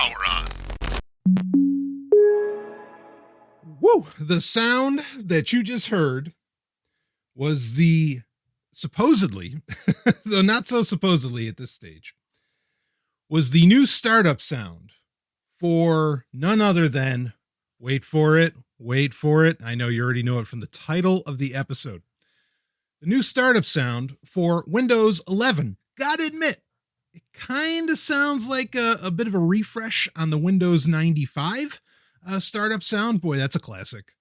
power on. Woo! The sound that you just heard was the supposedly, though not so supposedly at this stage, was the new startup sound for none other than, wait for it, I know you already know it from the title of the episode. The new startup sound for Windows 11. Gotta admit, it kind of sounds like a bit of a refresh on the Windows 95 startup sound. Boy, that's a classic.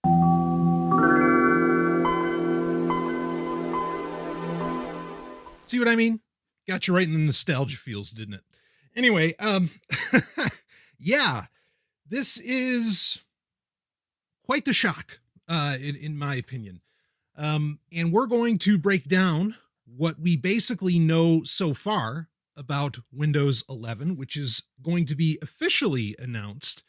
See what I mean? Got you right in the nostalgia feels, didn't it? Anyway, yeah, this is quite the shock, in my opinion. And we're going to break down what we basically know so far about Windows 11, which is going to be officially announced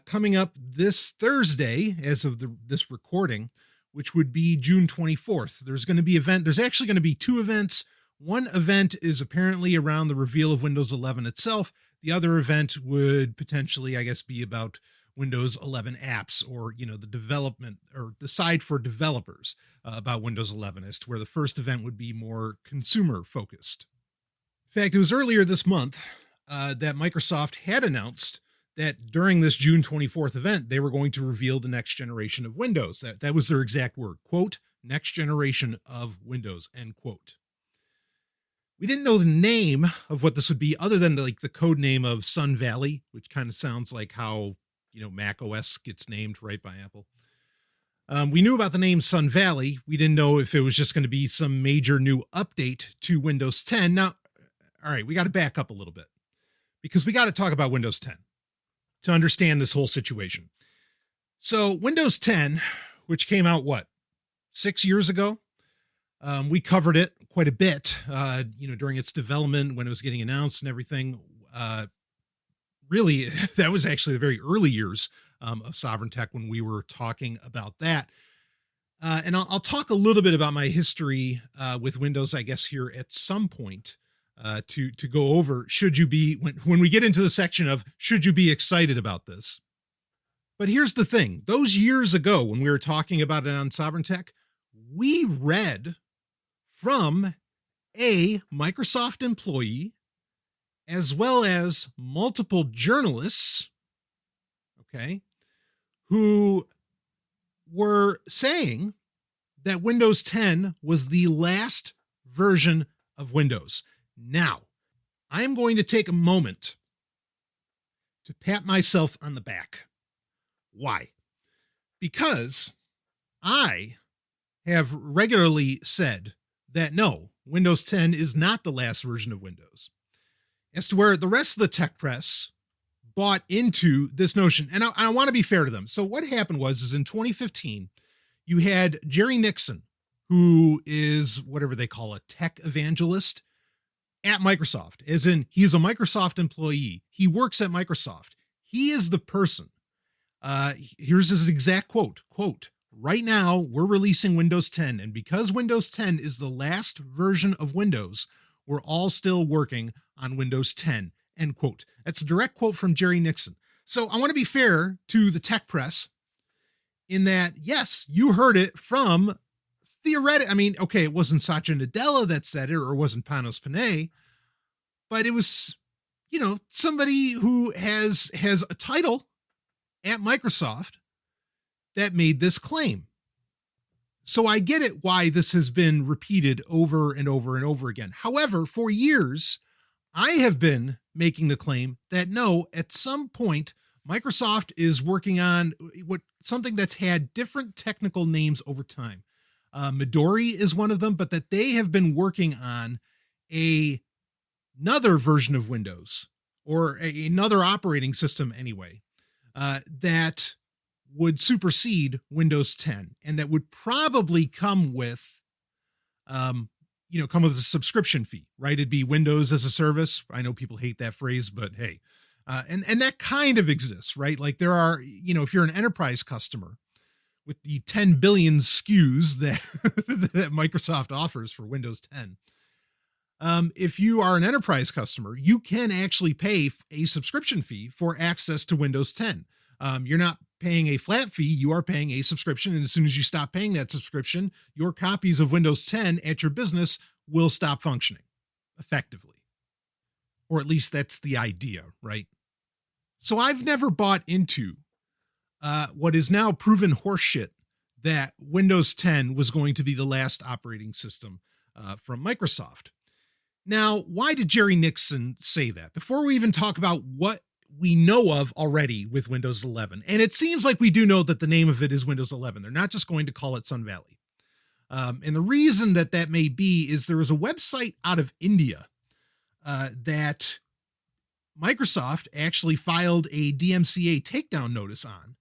coming up this Thursday as of this recording, which would be June 24th. There's going to be there's actually going to be two events. One event is apparently around the reveal of Windows 11 itself. The other event would potentially, I guess, be about Windows 11 apps, or, you know, the development or the side for developers about Windows 11, as to where the first event would be more consumer focused. In fact, it was earlier this month that Microsoft had announced that during this June 24th event, they were going to reveal the next generation of Windows. That was their exact word, quote, next generation of Windows, end quote. We didn't know the name of what this would be other than the code name of Sun Valley, which kind of sounds like how, you know, Mac OS gets named, right, by Apple. We knew about the name Sun Valley. We didn't know if it was just going to be some major new update to Windows 10. Now, all right, we got to back up a little bit because we got to talk about Windows 10 to understand this whole situation. So Windows 10, which came out, 6 years ago? We covered it quite a bit, during its development, when it was getting announced and everything. Really, that was actually the very early years of Sovryn Tech when we were talking about that. And I'll talk a little bit about my history with Windows, I guess, here at some point to go over, should you be, when we get into the section of, should you be excited about this? But here's the thing. Those years ago, when we were talking about it on Sovryn Tech, we read from a Microsoft employee, as well as multiple journalists, okay, who were saying that Windows 10 was the last version of Windows. Now, I am going to take a moment to pat myself on the back. Why? Because I have regularly said that no, Windows 10 is not the last version of Windows, as to where the rest of the tech press bought into this notion. And I want to be fair to them. So what happened was in 2015, you had Jerry Nixon, who is whatever they call a tech evangelist at Microsoft, as in he's a Microsoft employee. He works at Microsoft. He is the person. Here's his exact quote, right now we're releasing Windows 10. And because Windows 10 is the last version of Windows, we're all still working on Windows 10, end quote. That's a direct quote from Jerry Nixon. So I want to be fair to the tech press in that, yes, you heard it from it wasn't Satya Nadella that said it, or it wasn't Panos Panay, but it was, somebody who has a title at Microsoft that made this claim. So I get it why this has been repeated over and over and over again. However, for years, I have been making the claim that no, at some point, Microsoft is working on something that's had different technical names over time. Midori is one of them, but that they have been working on another version of Windows, or another operating system anyway, that would supersede Windows 10, and that would probably come with, come with a subscription fee, right? It'd be Windows as a service. I know people hate that phrase, but hey, and that kind of exists, right? Like there are, if you're an enterprise customer with the 10 billion SKUs that that Microsoft offers for Windows 10, If you are an enterprise customer, you can actually pay a subscription fee for access to Windows 10. You're not paying a flat fee, you are paying a subscription. And as soon as you stop paying that subscription, your copies of Windows 10 at your business will stop functioning effectively. Or at least that's the idea, right? So I've never bought into what is now proven horseshit that Windows 10 was going to be the last operating system from Microsoft. Now, why did Jerry Nixon say that? Before we even talk about what we know of already with Windows 11, and it seems like we do know that the name of it is Windows 11. They're not just going to call it Sun Valley. And the reason that may be is there was a website out of India that Microsoft actually filed a DMCA takedown notice on.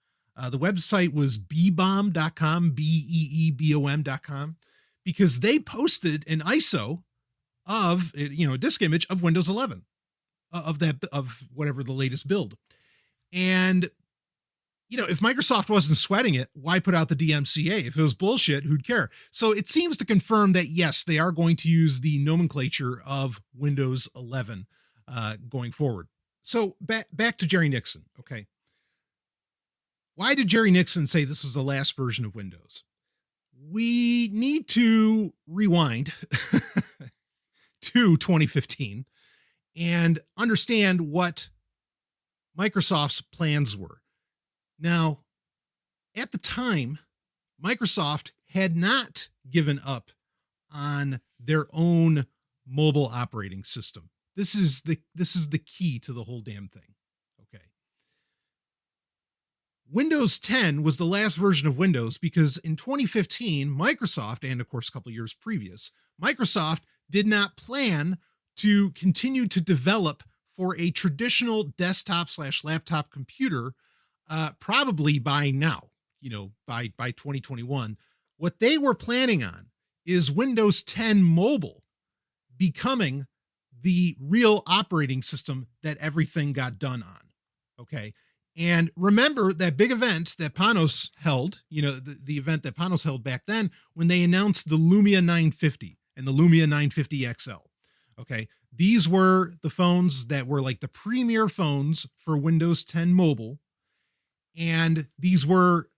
The website was beebom.com, beebom.com, because they posted an ISO of, a disk image of Windows 11, of whatever the latest build. And, if Microsoft wasn't sweating it, why put out the DMCA? If it was bullshit, who'd care? So it seems to confirm that, yes, they are going to use the nomenclature of Windows 11 going forward. So back to Jerry Nixon. Okay. Why did Jerry Nixon say this was the last version of Windows? We need to rewind to 2015 and understand what Microsoft's plans were. Now, at the time, Microsoft had not given up on their own mobile operating system. This is the key to the whole damn thing. Okay. Windows 10 was the last version of Windows because in 2015, Microsoft, and of course a couple of years previous, Microsoft did not plan to continue to develop for a traditional desktop/laptop computer, probably by now, by 2021. What they were planning on is Windows 10 Mobile becoming the real operating system that everything got done on. Okay. And remember that big event that Panos held, the event that Panos held back then when they announced the Lumia 950 and the Lumia 950 XL. Okay. These were the phones that were like the premier phones for Windows 10 Mobile. And these were,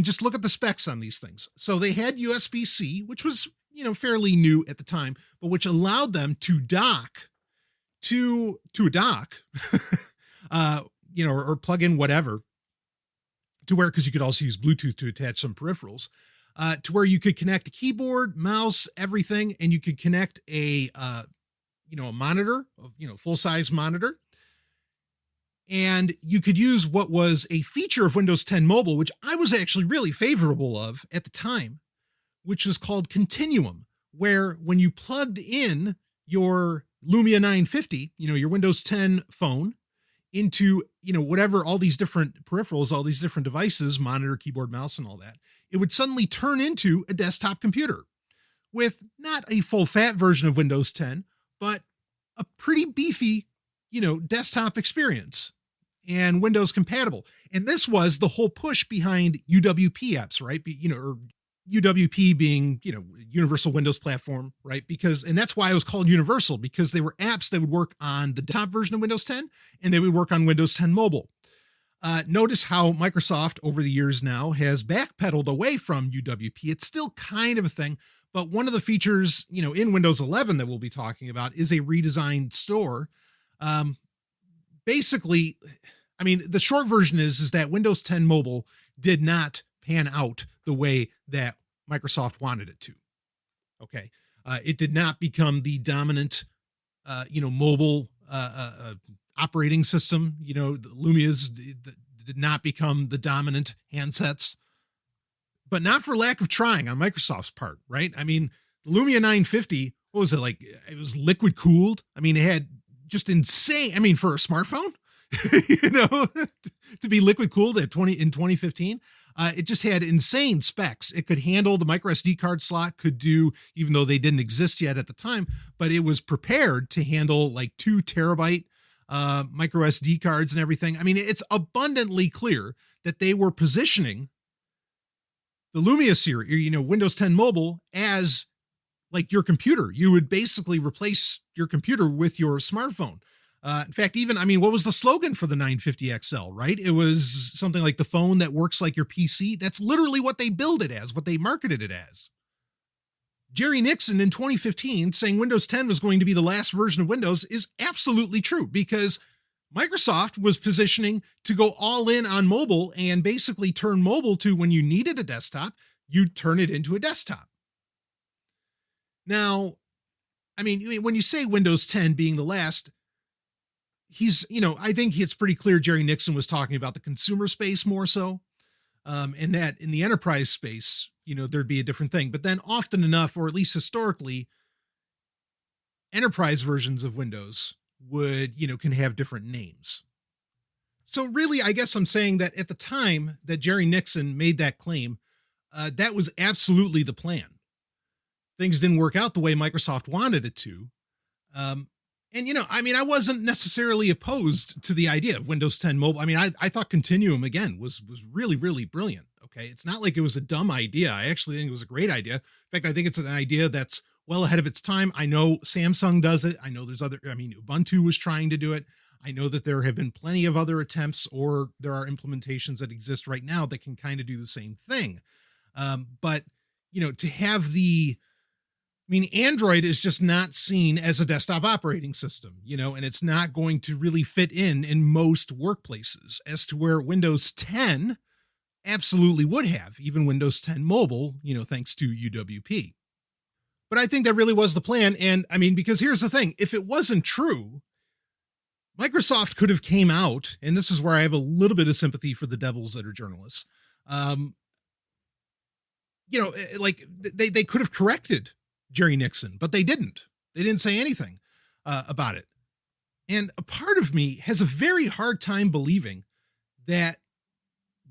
just look at the specs on these things. So they had USB-C, which was, fairly new at the time, but which allowed them to dock to a dock, or plug in whatever to where, because you could also use Bluetooth to attach some peripherals, to where you could connect a keyboard, mouse, everything, and you could connect a monitor, full-size monitor. And you could use what was a feature of Windows 10 Mobile, which I was actually really favorable of at the time, which was called Continuum, where when you plugged in your Lumia 950, your Windows 10 phone, into, whatever, all these different peripherals, all these different devices, monitor, keyboard, mouse, and all that, it would suddenly turn into a desktop computer with not a full fat version of Windows 10, but a pretty beefy, desktop experience and Windows compatible. And this was the whole push behind UWP apps, right? Or UWP being, Universal Windows Platform, right? And that's why it was called Universal, because they were apps that would work on the top version of Windows 10 and they would work on Windows 10 Mobile. Notice how Microsoft over the years now has backpedaled away from UWP. It's still kind of a thing, but one of the features, in Windows 11 that we'll be talking about is a redesigned store. Basically, the short version is that Windows 10 Mobile did not pan out the way that Microsoft wanted it to. Okay. It did not become the dominant, mobile operating system. The Lumia's did not become the dominant handsets, but not for lack of trying on Microsoft's part, right? The Lumia 950, what was it like? It was liquid cooled. It had just insane, for a smartphone, to be liquid cooled in 2015. It just had insane specs. It could handle the micro SD card slot, could do, even though they didn't exist yet at the time, but it was prepared to handle like 2 terabyte micro SD cards and everything. It's abundantly clear that they were positioning the Lumia series, Windows 10 Mobile, as like your computer. You would basically replace your computer with your smartphone. In fact, even, I mean, what was the slogan for the 950 XL, right? It was something like the phone that works like your PC. That's literally what they billed it as, what they marketed it as. Jerry Nixon in 2015 saying Windows 10 was going to be the last version of Windows is absolutely true, because Microsoft was positioning to go all in on mobile and basically turn mobile to, when you needed a desktop, you'd turn it into a desktop. Now, I mean, when you say Windows 10 being the last, I think it's pretty clear Jerry Nixon was talking about the consumer space more so. And that in the enterprise space, there'd be a different thing. But then often enough, or at least historically, enterprise versions of Windows can have different names. So really, I guess I'm saying that at the time that Jerry Nixon made that claim, that was absolutely the plan. Things didn't work out the way Microsoft wanted it to. I wasn't necessarily opposed to the idea of Windows 10 mobile. I mean, I thought Continuum, again, was really, really brilliant. Okay. It's not like it was a dumb idea. I actually think it was a great idea. In fact, I think it's an idea that's well ahead of its time. I know Samsung does it. I know Ubuntu was trying to do it. I know that there have been plenty of other attempts, or there are implementations that exist right now that can kind of do the same thing. But to have Android is just not seen as a desktop operating system, and it's not going to really fit in most workplaces, as to where Windows 10 absolutely would have, even Windows 10 mobile, thanks to UWP. But I think that really was the plan. And because here's the thing, if it wasn't true, Microsoft could have came out, and this is where I have a little bit of sympathy for the devils that are journalists. They could have corrected Jerry Nixon, but they didn't. They didn't say anything about it. And a part of me has a very hard time believing that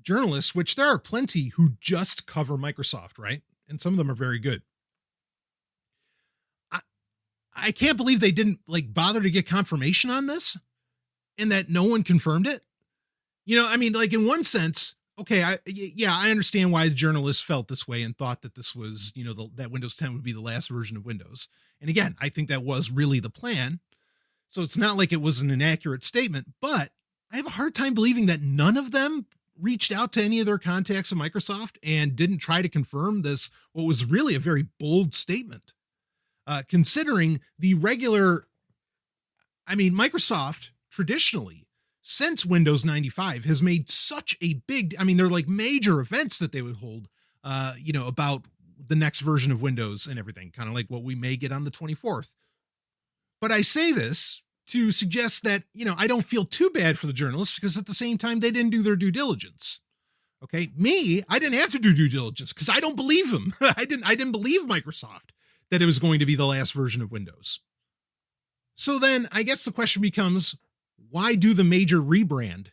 journalists, which there are plenty who just cover Microsoft, right? And some of them are very good. I can't believe they didn't bother to get confirmation on this, and that no one confirmed it. In one sense, okay, I understand why the journalists felt this way and thought that this was, that Windows 10 would be the last version of Windows. And again, I think that was really the plan. So it's not like it was an inaccurate statement, but I have a hard time believing that none of them reached out to any of their contacts at Microsoft and didn't try to confirm this, what was really a very bold statement, considering the regular, Microsoft traditionally, since Windows 95, has made such a big, they're like major events that they would hold, about the next version of Windows and everything, kind of like what we may get on the 24th. But I say this to suggest that, I don't feel too bad for the journalists, because at the same time, they didn't do their due diligence. Okay. I didn't have to do due diligence because I don't believe them. I didn't believe Microsoft that it was going to be the last version of Windows. So then I guess the question becomes, why do the major rebrand,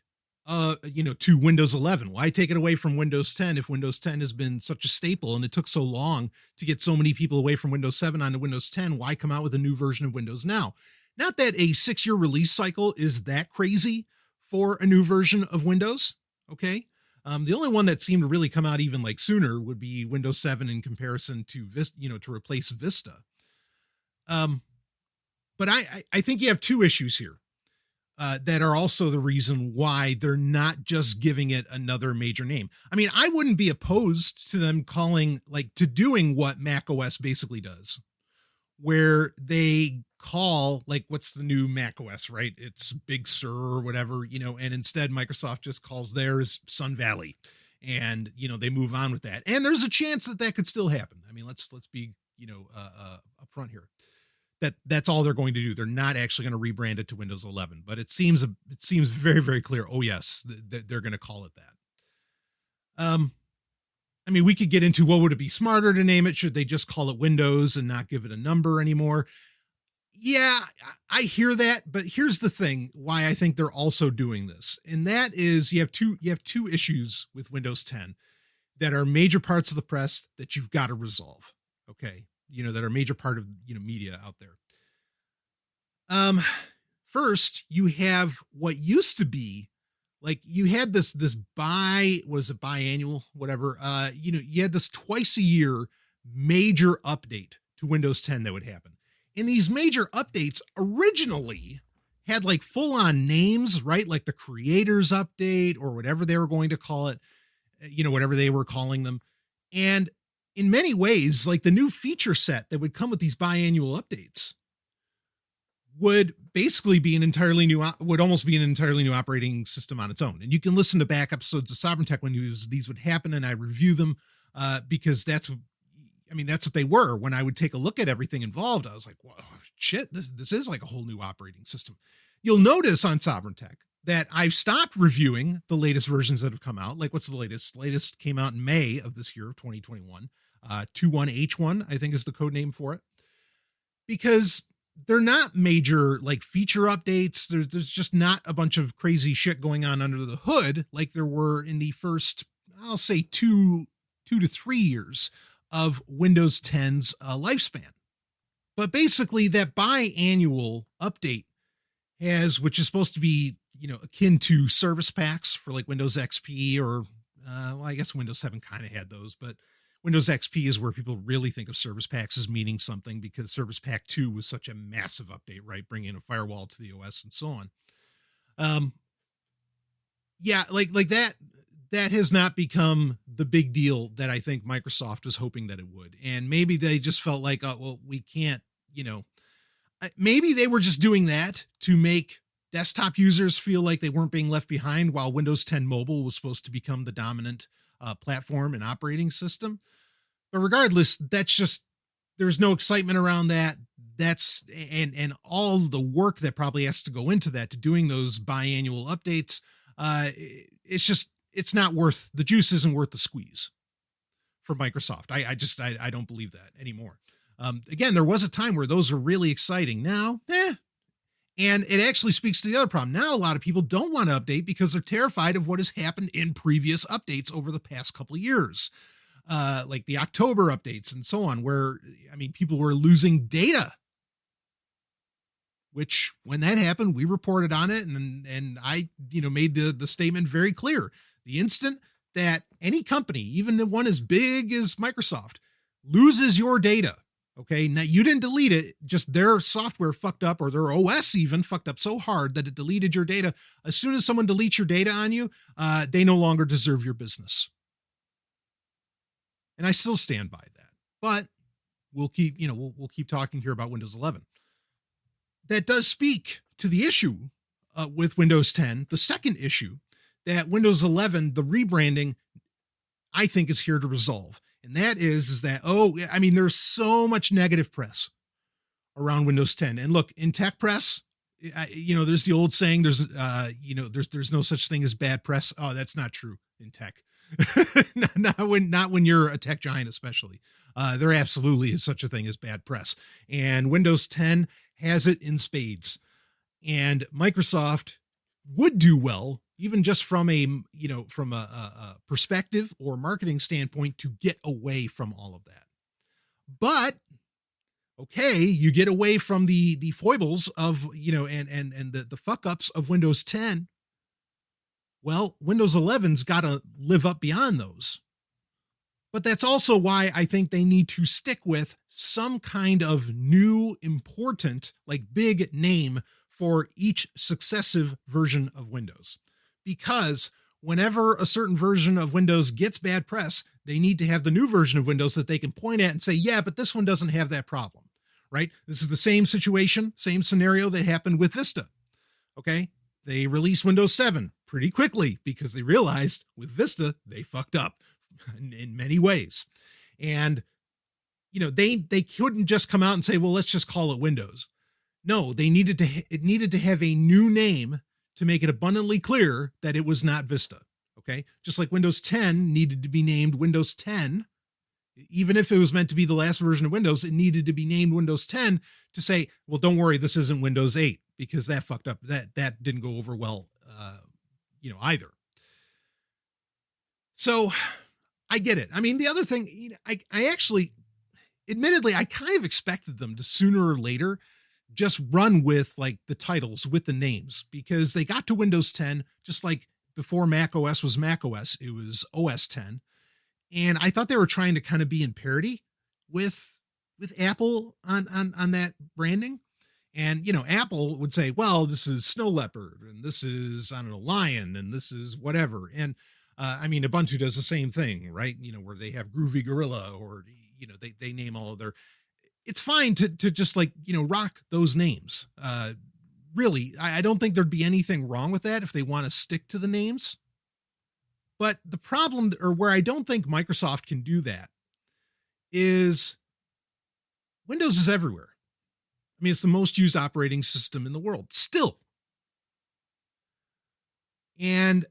to Windows 11? Why take it away from Windows 10 if Windows 10 has been such a staple and it took so long to get so many people away from Windows 7 onto Windows 10? Why come out with a new version of Windows now? Not that a 6-year release cycle is that crazy for a new version of Windows. Okay. The only one that seemed to really come out even sooner would be Windows 7 in comparison to Vista, to replace Vista. But I think you have two issues here. That are also the reason why they're not just giving it another major name. I wouldn't be opposed to them doing what Mac OS basically does, where they call, what's the new Mac OS, right? It's Big Sur or whatever, and instead Microsoft just calls theirs Sun Valley, and, they move on with that. And there's a chance that could still happen. Let's be, upfront here. That's all they're going to do. They're not actually going to rebrand it to Windows 11, but it seems very, very clear. Oh yes, they're going to call it that. We could get into, what would it be smarter to name it? Should they just call it Windows and not give it a number anymore? Yeah, I hear that, but here's the thing why I think they're also doing this. And that is, you have two issues with Windows 10 that are major parts of the press that you've got to resolve. Okay. That are a major part of, media out there. First, you have what used to be you had this biannual, whatever, you had this twice a year major update to Windows 10 that would happen. And these major updates originally had like full on names, right? Like the creators update or whatever they were going to call it, whatever they were calling them. And in many ways, like the new feature set that would come with these biannual updates would basically be would almost be an entirely new operating system on its own. And you can listen to back episodes of Sovryn Tech when these would happen, and I review them because that's what they were. When I would take a look at everything involved, I was like, whoa, shit, this is like a whole new operating system. You'll notice on Sovryn Tech that I've stopped reviewing the latest versions that have come out. Like, what's the latest? Latest came out in May of this year, of 2021. 21H1, I think is the code name for it. Because they're not major like feature updates. There's just not a bunch of crazy shit going on under the hood like there were in the first, I'll say 2 to 3 years of Windows 10's lifespan. But basically that biannual update which is supposed to be, akin to service packs for like Windows XP or, I guess Windows 7 kind of had those, but Windows XP is where people really think of service packs as meaning something because Service Pack 2 was such a massive update, right? Bringing a firewall to the OS and so on. Like that has not become the big deal that I think Microsoft was hoping that it would. And maybe they just felt like, oh, well, we can't, maybe they were just doing that to make desktop users feel like they weren't being left behind while Windows 10 Mobile was supposed to become the dominant platform and operating system. But regardless, there's no excitement around that. And all the work that probably has to go into that, to doing those biannual updates. It's not worth, the juice isn't worth the squeeze for Microsoft. I don't believe that anymore. Again, there was a time where those were really exciting. Now, and it actually speaks to the other problem. Now, a lot of people don't want to update because they're terrified of what has happened in previous updates over the past couple of years. Like the October updates and so on, where, people were losing data, which when that happened, we reported on it. And I, made the statement very clear. The instant that any company, even the one as big as Microsoft, loses your data, okay, now you didn't delete it, just their software fucked up, or their OS even fucked up so hard that it deleted your data. As soon as someone deletes your data on you, they no longer deserve your business. And I still stand by that. But we'll keep, we'll keep talking here about Windows 11. That does speak to the issue with Windows 10. The second issue that Windows 11, the rebranding, I think is here to resolve. And that is that, there's so much negative press around Windows 10. And look, in tech press, there's the old saying, there's no such thing as bad press. Oh, that's not true in tech. not when you're a tech giant, especially. There absolutely is such a thing as bad press. And Windows 10 has it in spades. And Microsoft would do well, even just from a perspective or marketing standpoint, to get away from all of that. But okay, you get away from the foibles of, and the fuck ups of Windows 10. Well, Windows 11's got to live up beyond those. But that's also why I think they need to stick with some kind of new, important, like big name for each successive version of Windows. Because whenever a certain version of Windows gets bad press, they need to have the new version of Windows that they can point at and say, yeah, but this one doesn't have that problem, right? This is the same situation, same scenario that happened with Vista. Okay. They released Windows 7 pretty quickly because they realized with Vista, they fucked up in many ways. And, they couldn't just come out and say, well, let's just call it Windows. No, it needed to have a new name to make it abundantly clear that it was not Vista. Okay. Just like Windows 10 needed to be named Windows 10. Even if it was meant to be the last version of Windows, it needed to be named Windows 10 to say, well, don't worry, this isn't Windows 8, because that fucked up. That didn't go over well, either. So I get it. The other thing, I actually, admittedly, I kind of expected them to sooner or later just run with like the titles, with the names, because they got to Windows 10, just like before Mac OS was Mac OS, it was OS 10. And I thought they were trying to kind of be in parity with with Apple on that branding. And, Apple would say, well, this is Snow Leopard and this is, I don't know, Lion and this is whatever. And Ubuntu does the same thing, right? Where they have Groovy Gorilla or, they name all of their, it's fine to just like, rock those names. Really, I don't think there'd be anything wrong with that if they want to stick to the names. But the problem, or where I don't think Microsoft can do that, is Windows is everywhere. It's the most used operating system in the world still. And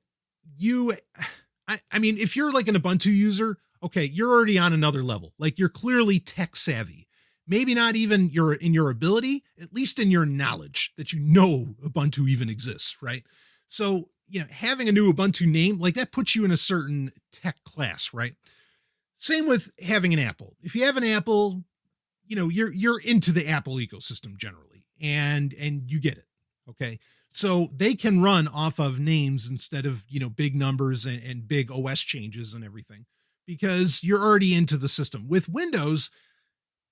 if you're like an Ubuntu user, okay, you're already on another level. Like you're clearly tech savvy. Maybe not even in your ability, at least in your knowledge that Ubuntu even exists, right? So, having a new Ubuntu name, like that puts you in a certain tech class, right? Same with having an Apple. If you have an Apple, you're into the Apple ecosystem generally, and you get it. Okay. So they can run off of names instead of, big numbers and big OS changes and everything, because you're already into the system. With Windows,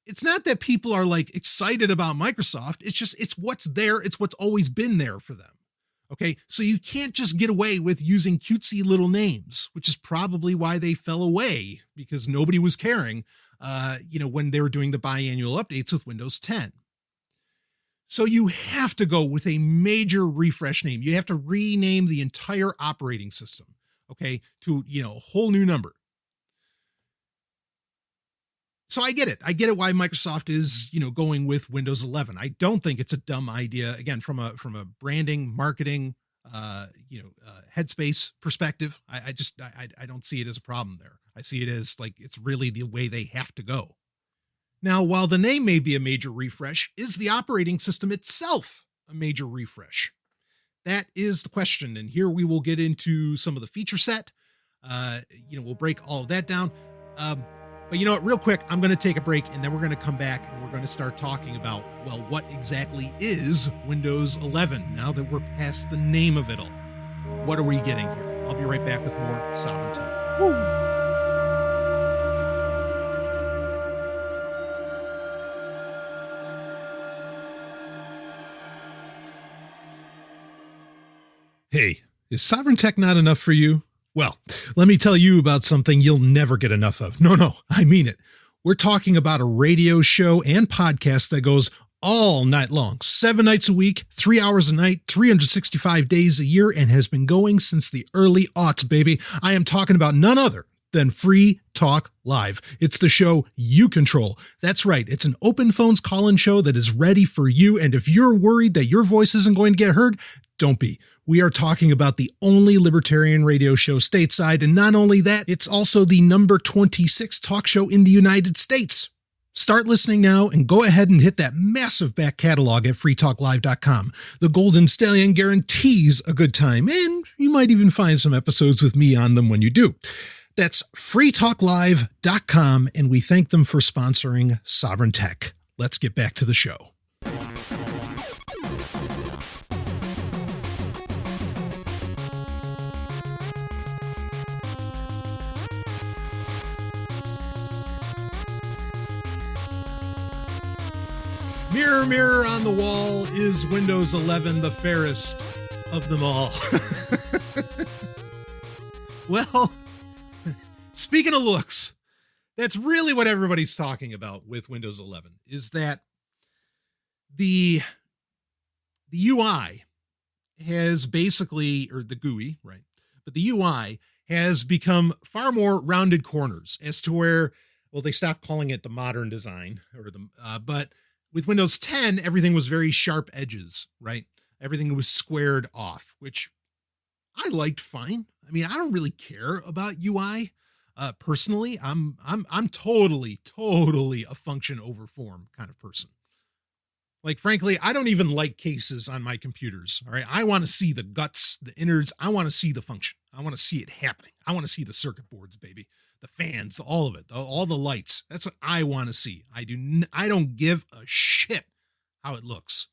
it's not that people are like excited about Microsoft. It's just, it's what's there. It's what's always been there for them. Okay. So you can't just get away with using cutesy little names, which is probably why they fell away, because nobody was caring, when they were doing the biannual updates with Windows 10. So you have to go with a major refresh name. You have to rename the entire operating system, okay, to, a whole new number. So I get it. I get it why Microsoft is, going with Windows 11. I don't think it's a dumb idea. Again, from a branding, marketing, headspace perspective, I don't see it as a problem there. I see it as like, it's really the way they have to go. Now, while the name may be a major refresh, is the operating system itself a major refresh? That is the question. And here we will get into some of the feature set. We'll break all of that down. But you know what, real quick, I'm going to take a break and then we're going to come back and we're going to start talking about, well, what exactly is Windows 11 now that we're past the name of it all? What are we getting here? I'll be right back with more Sovryn Tech. Woo! Hey, is Sovryn Tech not enough for you? Well, let me tell you about something you'll never get enough of. No, I mean it. We're talking about a radio show and podcast that goes all night long, 7 nights a week, 3 hours a night, 365 days a year, and has been going since the early aughts, baby. I am talking about none other than Free Talk Live. It's the show you control. That's right. It's an open phones call-in show that is ready for you. And if you're worried that your voice isn't going to get heard, don't be. We are talking about the only libertarian radio show stateside. And not only that, it's also the number 26 talk show in the United States. Start listening now and go ahead and hit that massive back catalog at freetalklive.com. The Golden Stallion guarantees a good time, and you might even find some episodes with me on them when you do. That's freetalklive.com, and we thank them for sponsoring Sovryn Tech. Let's get back to the show. Mirror, mirror on the wall, is Windows 11 the fairest of them all? Well, speaking of looks, that's really what everybody's talking about with Windows 11, is that the UI has basically, or the GUI, right? But the UI has become far more rounded corners as to where, well, they stopped calling it the modern design, or but with Windows 10, everything was very sharp edges, right? Everything was squared off, which I liked fine. I mean, I don't really care about UI. Personally, I'm totally a function over form kind of person. Like, frankly, I don't even like cases on my computers. All right. I want to see the guts, the innards. I want to see the function. I want to see it happening. I want to see the circuit boards, baby. The fans, all of it, all the lights. That's what I want to see. I don't give a shit how it looks.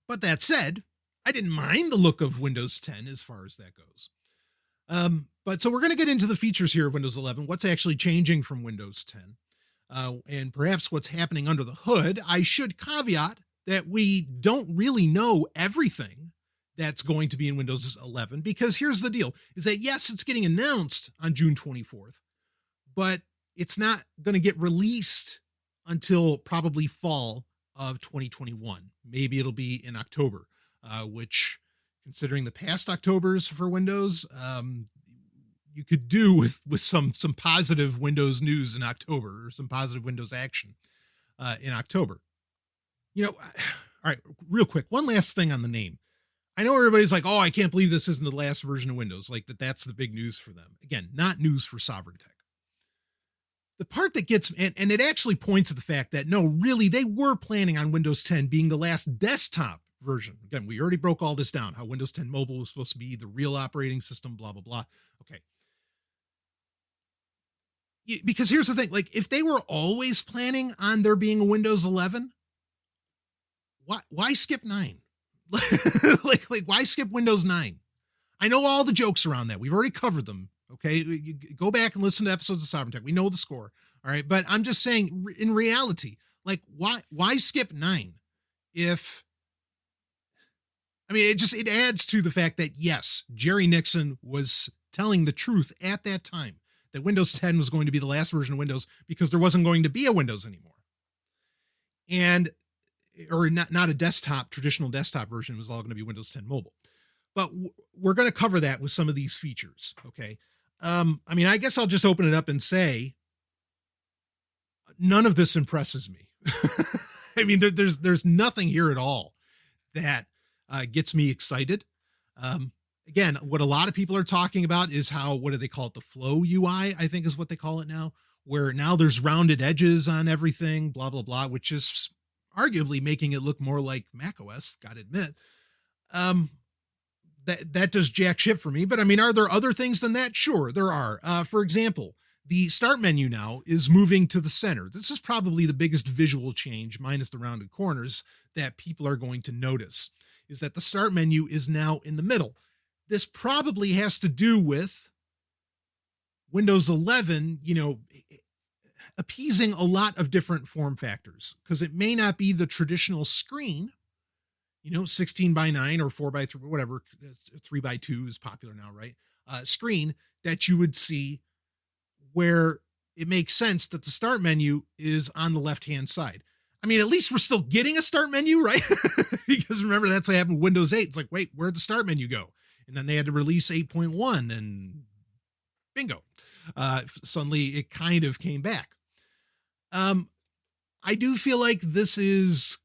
But that said, I didn't mind the look of Windows 10 as far as that goes. But so we're going to get into the features here of Windows 11, what's actually changing from Windows 10. and perhaps what's happening under the hood, I should caveat that we don't really know everything that's going to be in Windows 11, because here's the deal, is that yes, it's getting announced on June 24th, but it's not going to get released until probably fall of 2021. Maybe it'll be in October, which, considering the past Octobers for Windows, you could do with some positive Windows news in October, or some positive Windows action in October. All right, real quick, one last thing on the name. I know everybody's like, oh, I can't believe this isn't the last version of Windows, like that's the big news for them. Again, not news for Sovryn Tech. The part that gets, and it actually points to the fact that, no, really, they were planning on Windows 10 being the last desktop version. Again, we already broke all this down, how Windows 10 Mobile was supposed to be the real operating system, blah, blah, blah. Okay. Because here's the thing, like, if they were always planning on there being a Windows 11, why skip 9? like, why skip Windows 9? I know all the jokes around that. We've already covered them. Okay. You go back and listen to episodes of Sovryn Tech. We know the score. All right. But I'm just saying, in reality, like, why skip 9? It adds to the fact that, yes, Jerry Nixon was telling the truth at that time, that Windows 10 was going to be the last version of Windows because there wasn't going to be a Windows anymore. Or not a traditional desktop version. It was all going to be Windows 10 Mobile. But we're going to cover that with some of these features. Okay. I guess I'll just open it up and say, none of this impresses me. There's nothing here at all that gets me excited. Again, what a lot of people are talking about is how, what do they call it? The Flow UI, I think is what they call it now, where now there's rounded edges on everything, blah, blah, blah, which is arguably making it look more like macOS, gotta admit. That does jack shit for me. But are there other things than that? Sure, there are. For example, the start menu now is moving to the center. This is probably the biggest visual change, minus the rounded corners, that people are going to notice, is that the start menu is now in the middle. This probably has to do with Windows 11, appeasing a lot of different form factors, because it may not be the traditional screen, 16 by 9 or 4 by 3, whatever, 3 by 2 is popular now, right? Screen that you would see, where it makes sense that the start menu is on the left-hand side. At least we're still getting a start menu, right? Because remember, that's what happened with Windows 8. It's like, wait, where'd the start menu go? And then they had to release 8.1 and bingo. Suddenly it kind of came back. I do feel like this is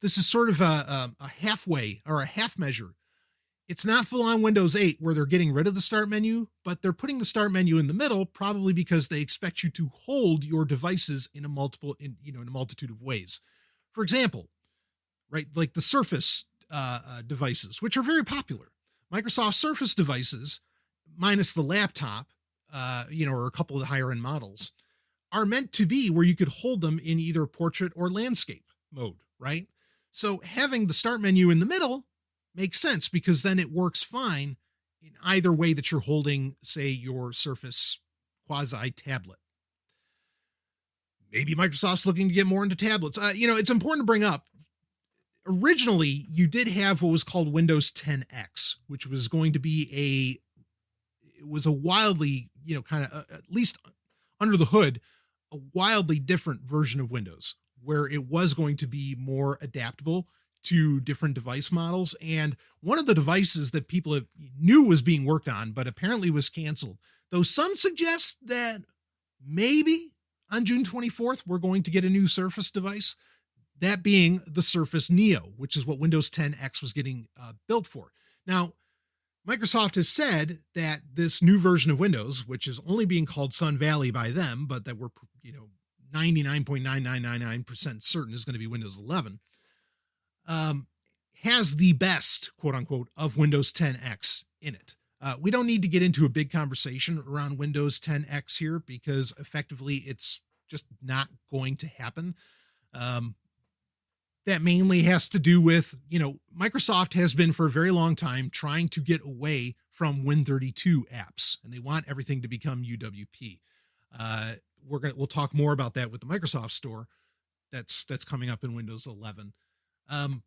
sort of a halfway, or a half measure. It's not full on Windows 8 where they're getting rid of the start menu, but they're putting the start menu in the middle, probably because they expect you to hold your devices in a multitude of ways. For example, right, like the Surface devices, which are very popular. Microsoft Surface devices, minus the laptop, or a couple of the higher end models, are meant to be where you could hold them in either portrait or landscape mode, right? So having the start menu in the middle makes sense, because then it works fine in either way that you're holding, say, your Surface quasi tablet. Maybe Microsoft's looking to get more into tablets. It's important to bring up, originally you did have what was called Windows 10X, which was going to be it was a wildly, kind of, at least under the hood, a wildly different version of Windows, where it was going to be more adaptable to different device models. And one of the devices that people knew was being worked on, but apparently was canceled, though some suggest that maybe on June 24th, we're going to get a new Surface device, that being the Surface Neo, which is what Windows 10X was getting built for. Now, Microsoft has said that this new version of Windows, which is only being called Sun Valley by them, but that we're, 99.9999% certain is going to be Windows 11, has the best, quote unquote, of Windows 10X in it. We don't need to get into a big conversation around Windows 10X here, because effectively it's just not going to happen. That mainly has to do with, Microsoft has been for a very long time trying to get away from Win32 apps, and they want everything to become UWP. we'll talk more about that with the Microsoft Store that's coming up in Windows 11.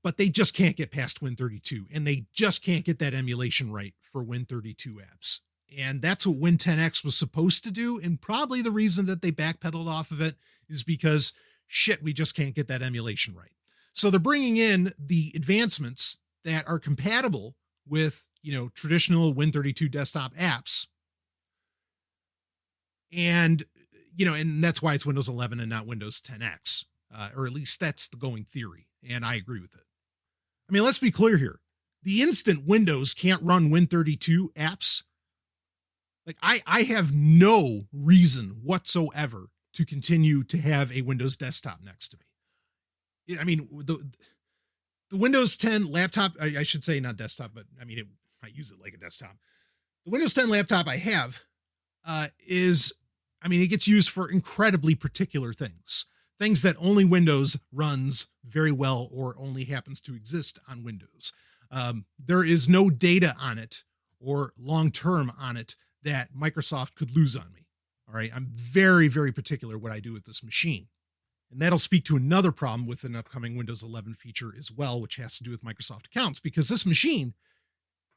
But they just can't get past Win32, and they just can't get that emulation right for Win32 apps. And that's what Win10X was supposed to do. And probably the reason that they backpedaled off of it is because shit, we just can't get that emulation right. So they're bringing in the advancements that are compatible with, traditional Win32 desktop apps. And, and that's why it's Windows 11 and not Windows 10X, or at least that's the going theory. And I agree with it. I mean, let's be clear here. The instant Windows can't run Win32 apps, like I have no reason whatsoever to continue to have a Windows desktop next to me. I mean, the Windows 10 laptop, I should say not desktop, but I mean, I use it like a desktop. The Windows 10 laptop I have it gets used for incredibly particular things that only Windows runs very well or only happens to exist on Windows. There is no data on it or long-term on it that Microsoft could lose on me. All right. I'm very, very particular what I do with this machine. And that'll speak to another problem with an upcoming Windows 11 feature as well, which has to do with Microsoft accounts, because this machine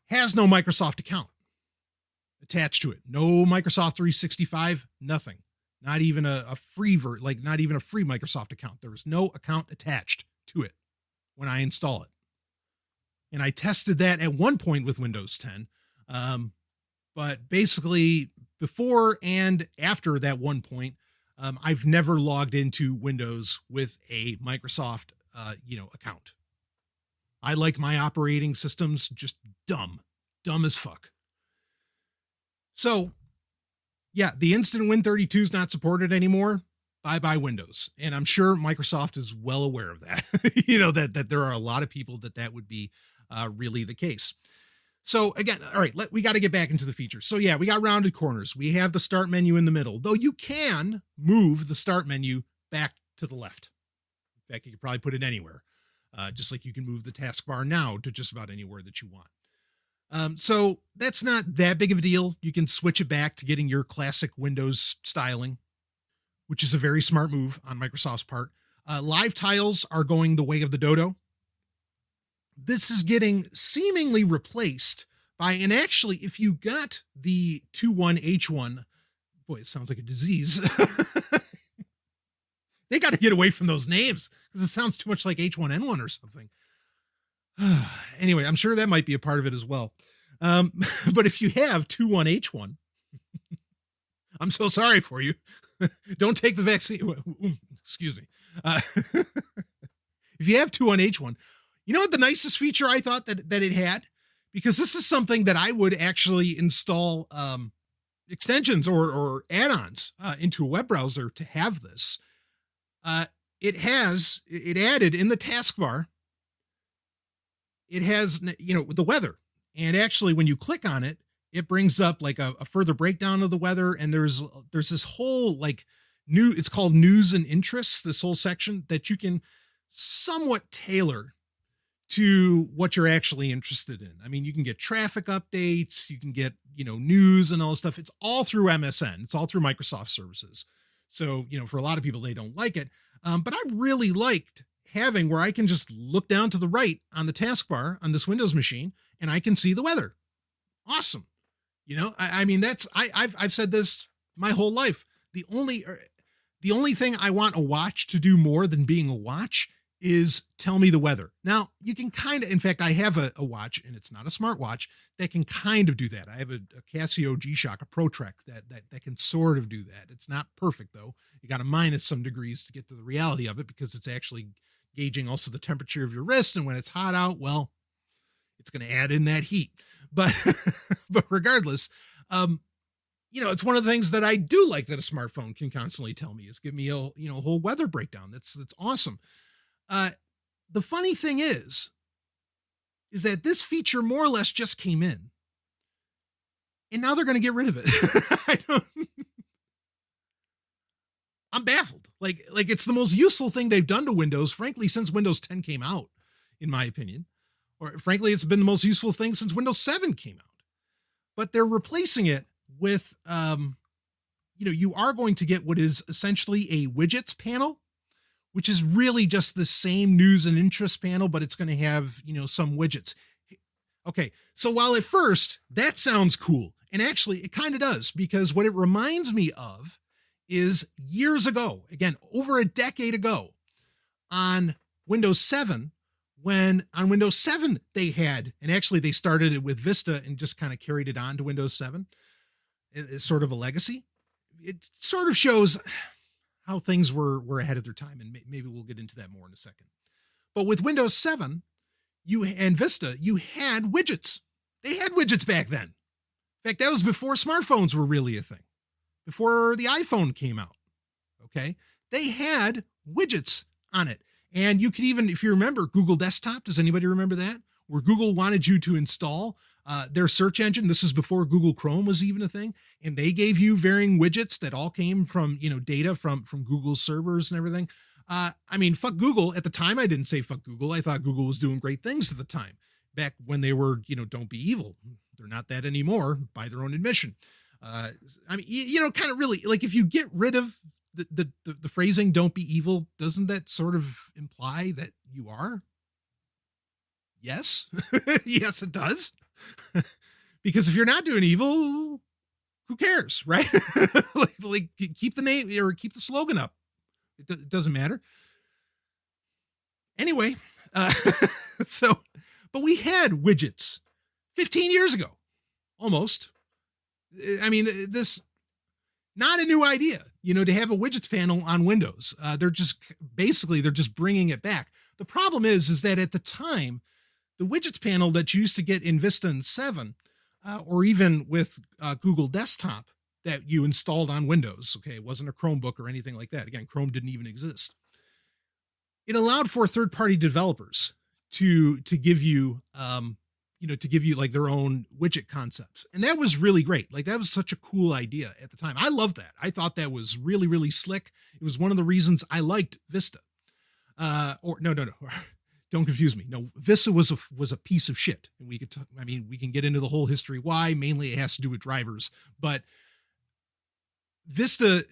has no Microsoft account attached to it. No Microsoft 365, nothing. Not even a free not even a free Microsoft account. There is no account attached to it when I install it. And I tested that at one point with Windows 10. But basically before and after that one point, I've never logged into Windows with a Microsoft, account. I like my operating systems just dumb as fuck. So yeah, the instant Win32 is not supported anymore. Bye Windows. And I'm sure Microsoft is well aware of that, that there are a lot of people that would be really the case. So again, all right, we got to get back into the features. So yeah, we got rounded corners. We have the start menu in the middle, though you can move the start menu back to the left. In fact, you could probably put it anywhere, just like you can move the taskbar now to just about anywhere that you want. So that's not that big of a deal. You can switch it back to getting your classic Windows styling, which is a very smart move on Microsoft's part. Live tiles are going the way of the dodo. This is getting seemingly replaced by, and actually, if you got the 21H1, boy, it sounds like a disease. They got to get away from those names because it sounds too much like H1N1 or something. Anyway, I'm sure that might be a part of it as well. But if you have 21H1, I'm so sorry for you. Don't take the vaccine. Excuse me. If you have 21H1, you know what the nicest feature I thought that it had? Because this is something that I would actually install extensions or add-ons into a web browser to have this. It added in the taskbar, it has, the weather. And actually, when you click on it, it brings up like a further breakdown of the weather. And there's this whole it's called news and interests, this whole section that you can somewhat tailor to what you're actually interested in. I mean, you can get traffic updates, you can get, news and all this stuff. It's all through MSN. It's all through Microsoft services. So, for a lot of people, they don't like it. But I really liked having where I can just look down to the right on the taskbar on this Windows machine and I can see the weather. Awesome. I've said this my whole life. The only thing I want a watch to do more than being a watch is tell me the weather. Now, you can in fact, I have a watch, and it's not a smartwatch, that can kind of do that. I have a Casio G-Shock, a Pro Trek, that can sort of do that. It's not perfect, though. You got to minus some degrees to get to the reality of it, because it's actually gauging also the temperature of your wrist, and when it's hot out, well, it's going to add in that heat. But but regardless, it's one of the things that I do like that a smartphone can constantly tell me, is give me a whole weather breakdown. That's awesome. The funny thing is that this feature more or less just came in, and now they're going to get rid of it. I'm baffled. Like it's the most useful thing they've done to Windows, frankly, since Windows 10 came out, in my opinion. Or frankly, it's been the most useful thing since Windows 7 came out. But they're replacing it with, you are going to get what is essentially a widgets panel, which is really just the same news and interest panel, but it's going to have, some widgets. Okay. So while at first that sounds cool, and actually it kind of does, because what it reminds me of is years ago, again, over a decade ago, on Windows 7, when on Windows 7 they had, and actually they started it with Vista and just kind of carried it on to Windows 7. It's sort of a legacy. It sort of shows how things were ahead of their time, and maybe we'll get into that more in a second. But with Windows 7 and Vista, you had widgets. They had widgets back then. In fact, that was before smartphones were really a thing, before the iPhone came out. Okay. They had widgets on it. And you could even, if you remember Google Desktop, does anybody remember that? Where Google wanted you to install their search engine. This is before Google Chrome was even a thing. And they gave you varying widgets that all came from, data from Google's servers and everything. Fuck Google. At the time, I didn't say fuck Google. I thought Google was doing great things at the time, back when they were, don't be evil. They're not that anymore by their own admission. Kind of really, like, if you get rid of the phrasing, don't be evil, doesn't that sort of imply that you are? Yes. Yes, it does. Because if you're not doing evil, who cares, right? like keep the name or keep the slogan up. It doesn't matter. Anyway, but we had widgets 15 years ago, almost. This, not a new idea, to have a widgets panel on Windows. They're just bringing it back. The problem is that at the time, the widgets panel that you used to get in Vista and 7, or even with Google Desktop that you installed on Windows, okay, it wasn't a Chromebook or anything like that. Again, Chrome didn't even exist. It allowed for third-party developers to give you, like their own widget concepts. And that was really great. Like, that was such a cool idea at the time. I loved that. I thought that was really, really slick. It was one of the reasons I liked Vista. No. Don't confuse me. No, Vista was a piece of shit. And we can get into the whole history why. Mainly it has to do with drivers. But Vista,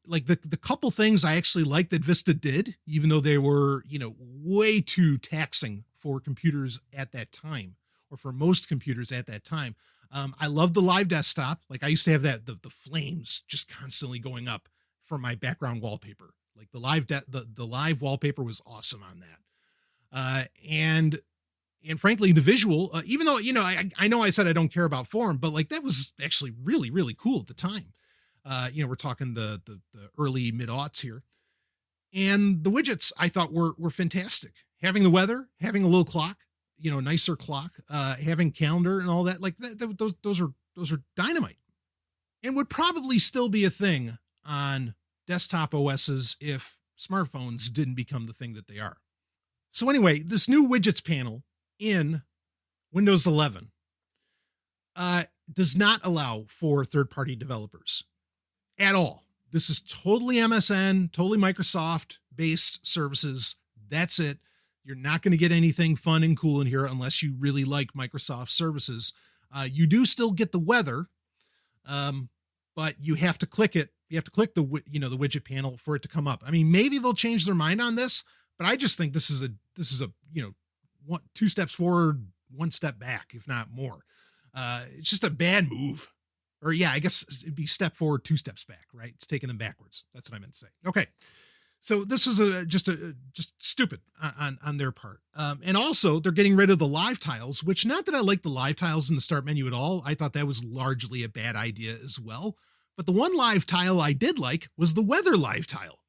like the couple things I actually liked that Vista did, even though they were, way too taxing for computers at that time, or for most computers at that time. I loved the live desktop. Like, I used to have the flames just constantly going up for my background wallpaper. Like, the live wallpaper was awesome on that. And frankly, the visual, even though, I know I said I don't care about form, but like, that was actually really, really cool at the time. We're talking the early mid-aughts here. And the widgets I thought were fantastic. Having the weather, having a little clock, nicer clock, having calendar and all that, like those are dynamite, and would probably still be a thing on desktop OSs if smartphones didn't become the thing that they are. So anyway, this new widgets panel in Windows 11 does not allow for third-party developers at all. This is totally MSN, totally Microsoft-based services. That's it. You're not going to get anything fun and cool in here unless you really like Microsoft services. You do still get the weather, but you have to click it. You have to click the widget panel for it to come up. Maybe they'll change their mind on this, but I just think this is a 2 steps forward, 1 step back, if not more. It's just a bad move. Or yeah, I guess it'd be step forward, 2 steps back, right? It's taking them backwards. That's what I meant to say. Okay. So this is just stupid on their part. And also they're getting rid of the live tiles, which, not that I like the live tiles in the start menu at all. I thought that was largely a bad idea as well. But the one live tile I did like was the weather live tile,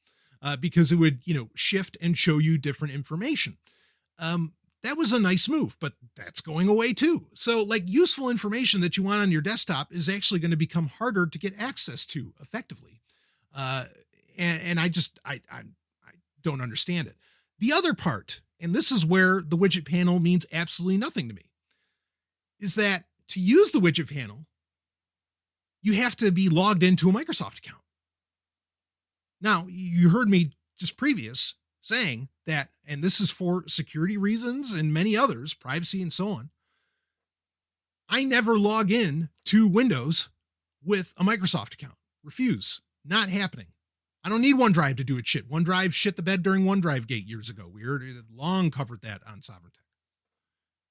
because it would, shift and show you different information. That was a nice move, but that's going away too. So, like, useful information that you want on your desktop is actually going to become harder to get access to effectively. And I don't understand it. The other part, and this is where the widget panel means absolutely nothing to me, is that to use the widget panel, you have to be logged into a Microsoft account. Now, you heard me just previous saying that, and this is for security reasons and many others, privacy and so on, I never log in to Windows with a Microsoft account. Refuse. Not happening. I don't need OneDrive to do it shit. OneDrive shit the bed during OneDrive Gate years ago. We already long covered that on Sovryn Tech.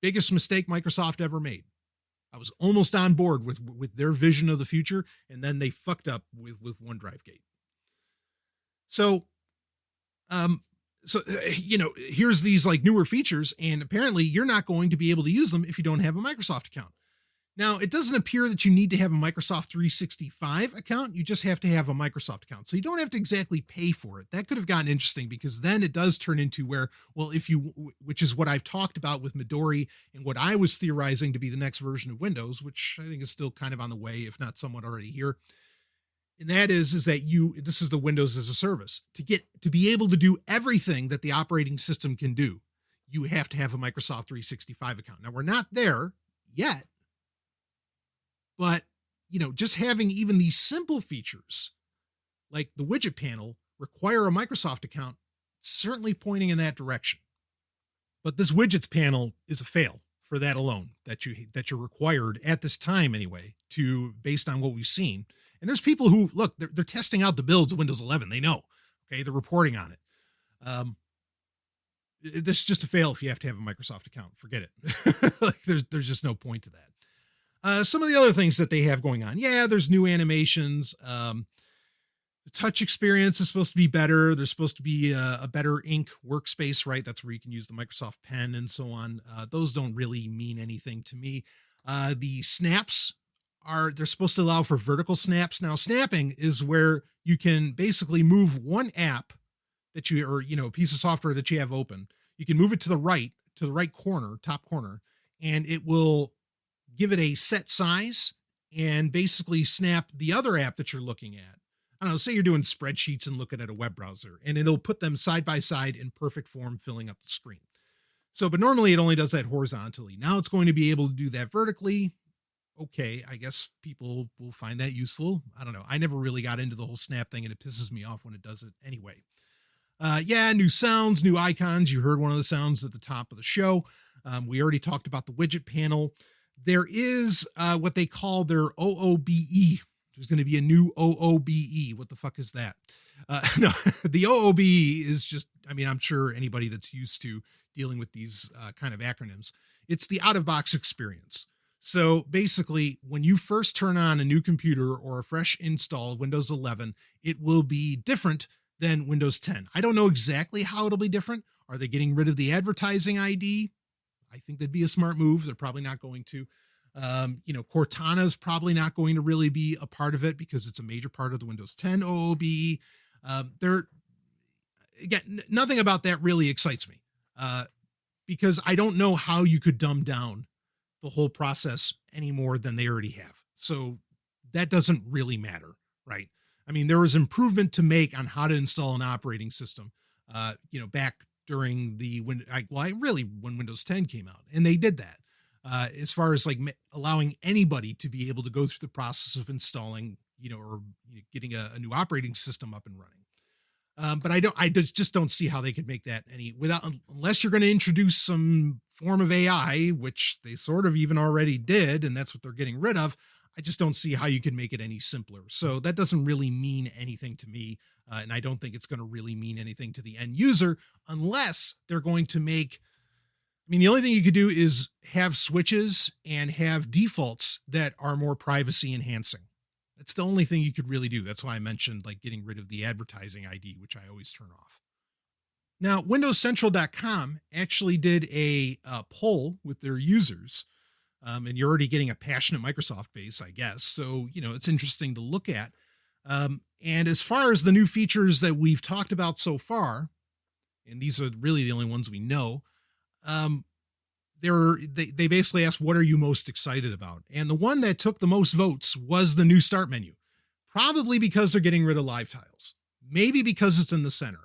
Biggest mistake Microsoft ever made. I was almost on board with their vision of the future, and then they fucked up with OneDrive Gate. So, here's these like newer features, and apparently you're not going to be able to use them if you don't have a Microsoft account. Now, it doesn't appear that you need to have a Microsoft 365 account. You just have to have a Microsoft account. So you don't have to exactly pay for it. That could have gotten interesting, because then it does turn into where, well, which is what I've talked about with Midori and what I was theorizing to be the next version of Windows, which I think is still kind of on the way, if not somewhat already here. And that is that this is the Windows as a service. To be able to do everything that the operating system can do, you have to have a Microsoft 365 account. Now, we're not there yet. But, just having even these simple features like the widget panel require a Microsoft account, certainly pointing in that direction. But this widgets panel is a fail for that alone, that you're required at this time anyway, based on what we've seen. And there's people who, look, they're testing out the builds of Windows 11. They know, okay, they're reporting on it. This is just a fail if you have to have a Microsoft account. Forget it. Like there's just no point to that. Some of the other things that they have going on. Yeah, there's new animations. The touch experience is supposed to be better. There's supposed to be a better ink workspace, right? That's where you can use the Microsoft Pen and so on. Those don't really mean anything to me. The snaps they're supposed to allow for vertical snaps. Now, snapping is where you can basically move one app that a piece of software that you have open. You can move it to the right corner, top corner, and it will give it a set size and basically snap the other app that you're looking at. I don't know, say you're doing spreadsheets and looking at a web browser, and it'll put them side by side in perfect form, filling up the screen. So, but normally it only does that horizontally. Now it's going to be able to do that vertically. Okay, I guess people will find that useful. I don't know. I never really got into the whole snap thing, and it pisses me off when it does it anyway. New sounds, new icons. You heard one of the sounds at the top of the show. We already talked about the widget panel. There is what they call their OOBE. There's going to be a new OOBE. What the fuck is that? No, the OOBE is just, I'm sure anybody that's used to dealing with these kind of acronyms, it's the out-of-box experience. So basically, when you first turn on a new computer or a fresh install of Windows 11, it will be different than Windows 10. I don't know exactly how it'll be different. Are they getting rid of the advertising ID? I think that'd be a smart move. They're probably not going to. Cortana's probably not going to really be a part of it because it's a major part of the Windows 10 OOBE. Nothing about that really excites me because I don't know how you could dumb down the whole process any more than they already have. So that doesn't really matter, right? There was improvement to make on how to install an operating system, back during when Windows 10 came out, and they did that as far as allowing anybody to be able to go through the process of installing, getting a new operating system up and running. But I just don't see how they could make that unless you're going to introduce some form of AI, which they sort of even already did. And that's what they're getting rid of. I just don't see how you can make it any simpler. So that doesn't really mean anything to me. And I don't think it's going to really mean anything to the end user unless they're going to make, the only thing you could do is have switches and have defaults that are more privacy enhancing. That's the only thing you could really do. That's why I mentioned getting rid of the advertising ID, which I always turn off. Now, WindowsCentral.com actually did a poll with their users. And you're already getting a passionate Microsoft base, I guess. So, it's interesting to look at. And as far as the new features that we've talked about so far, and these are really the only ones we know, they basically asked, what are you most excited about? And the one that took the most votes was the new start menu, probably because they're getting rid of live tiles, maybe because it's in the center.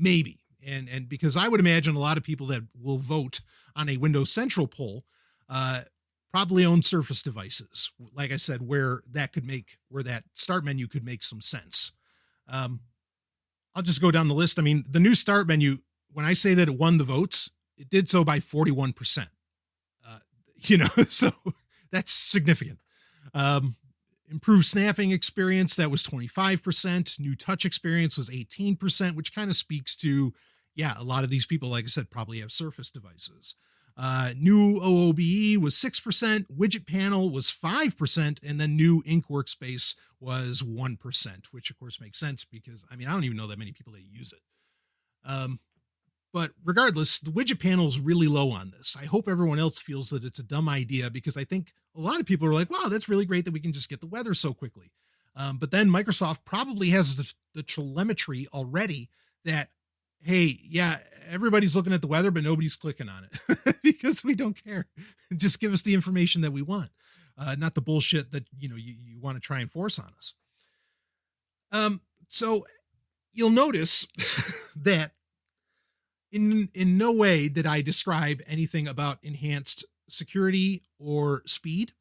Maybe. And because I would imagine a lot of people that will vote on a Windows Central poll, probably own Surface devices. Like I said, where that start menu could make some sense. I'll just go down the list. The new start menu, when I say that it won the votes, it did so by 41%. So that's significant. Improved snapping experience, that was 25%. New touch experience was 18%, which kind of speaks to, yeah, a lot of these people, like I said, probably have Surface devices. New OOBE was 6%, widget panel was 5%, and then new ink workspace was 1%, which of course makes sense because, I mean, I don't even know that many people that use it. But regardless, the widget panel is really low on this. I hope everyone else feels that it's a dumb idea because I think a lot of people are like, wow, that's really great that we can just get the weather so quickly. But then Microsoft probably has the telemetry already that, hey, yeah, everybody's looking at the weather, but nobody's clicking on it because we don't care. Just give us the information that we want, not the bullshit that, you want to try and force on us. So you'll notice that in no way did I describe anything about enhanced security or speed.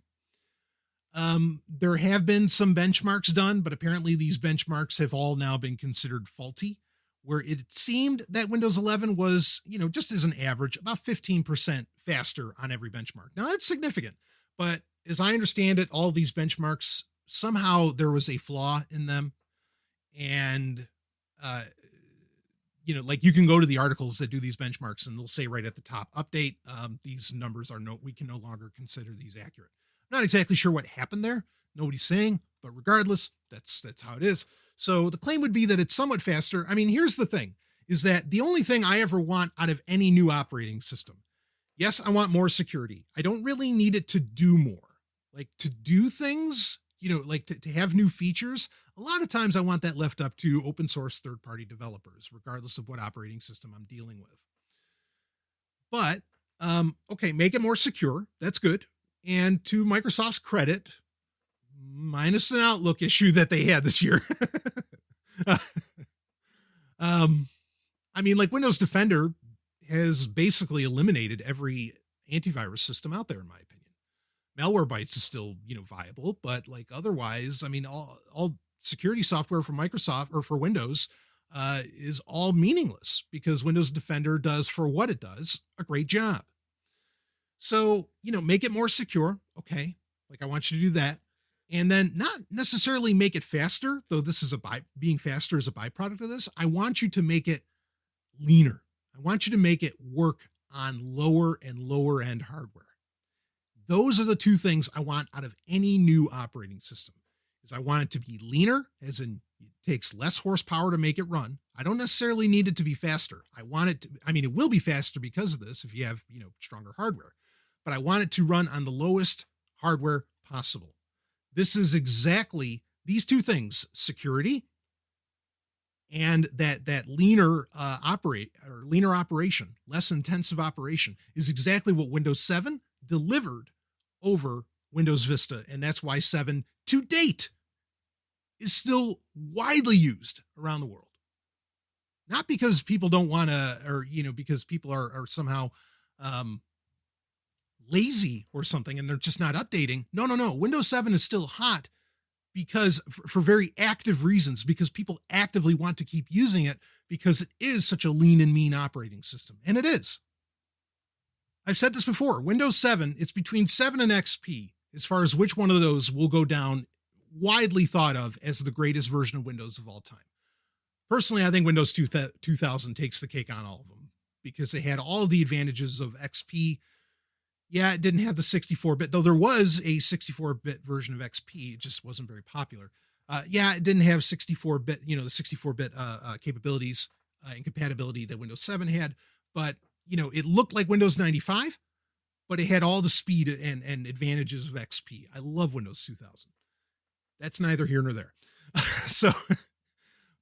There have been some benchmarks done, but apparently these benchmarks have all now been considered faulty, where it seemed that Windows 11 was, just as an average, about 15% faster on every benchmark. Now that's significant, but as I understand it, all these benchmarks, somehow there was a flaw in them. And, like you can go to the articles that do these benchmarks and they'll say right at the top, update, these numbers we can no longer consider these accurate. I'm not exactly sure what happened there. Nobody's saying, but regardless, that's how it is. So the claim would be that it's somewhat faster. I mean, here's the thing, is that the only thing I ever want out of any new operating system, yes, I want more security. I don't really need it to do more. Like to do things, like to have new features. A lot of times I want that left up to open source third-party developers, regardless of what operating system I'm dealing with. But, okay, make it more secure. That's good. And to Microsoft's credit, minus an Outlook issue that they had this year. I mean, like Windows Defender has basically eliminated every antivirus system out there, in my opinion. Malwarebytes is still, viable, but like otherwise, I mean, all security software for Microsoft or for Windows is all meaningless because Windows Defender does, for what it does, a great job. So, make it more secure. Okay. Like I want you to do that. And then not necessarily make it faster, though this is being faster is a byproduct of this. I want you to make it leaner. I want you to make it work on lower and lower end hardware. Those are the two things I want out of any new operating system. Is I want it to be leaner, as in it takes less horsepower to make it run. I don't necessarily need it to be faster. I want it to, it will be faster because of this if you have, stronger hardware, but I want it to run on the lowest hardware possible. This is exactly these two things, security and that leaner leaner operation, less intensive operation, is exactly what Windows 7 delivered over Windows Vista. And that's why 7 to date is still widely used around the world. Not because people don't want to, or, because people are somehow lazy or something and they're just not updating. No. Windows 7 is still hot because for very active reasons, because people actively want to keep using it because it is such a lean and mean operating system. And it is. I've said this before, Windows 7, it's between 7 and XP as far as which one of those will go down, widely thought of as the greatest version of Windows of all time. Personally, I think Windows 2000 takes the cake on all of them because it had all of the advantages of XP. Yeah, it didn't have the 64-bit, though there was a 64-bit version of XP. It just wasn't very popular. Yeah, it didn't have 64-bit, the 64-bit capabilities and compatibility that Windows 7 had, but it looked like Windows 95, but it had all the speed and advantages of XP. I love Windows 2000. That's neither here nor there.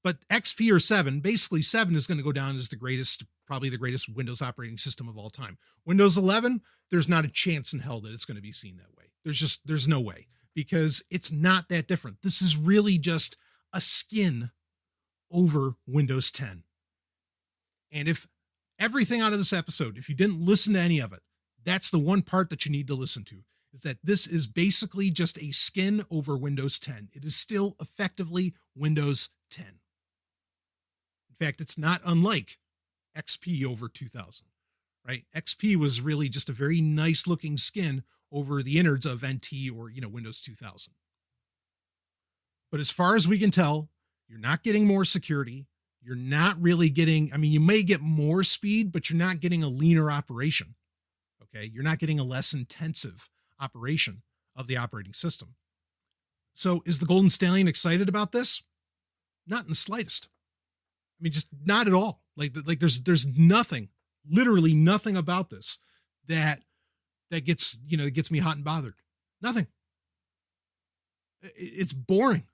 But XP or 7, basically 7 is going to go down as probably the greatest Windows operating system of all time. Windows 11, there's not a chance in hell that it's going to be seen that way. There's no way, because it's not that different. This is really just a skin over Windows 10. And if everything out of this episode, if you didn't listen to any of it, that's the one part that you need to listen to, is that this is basically just a skin over Windows 10. It is still effectively Windows 10. In fact, it's not unlike XP over 2000, right? XP was really just a very nice looking skin over the innards of NT or, Windows 2000. But as far as we can tell, you're not getting more security. You're not really getting, I mean, you may get more speed, but you're not getting a leaner operation. Okay. You're not getting a less intensive operation of the operating system. So is the Golden Stallion excited about this? Not in the slightest. I mean, just not at all. Like there's nothing, literally nothing about this that gets, gets me hot and bothered. Nothing. It's boring.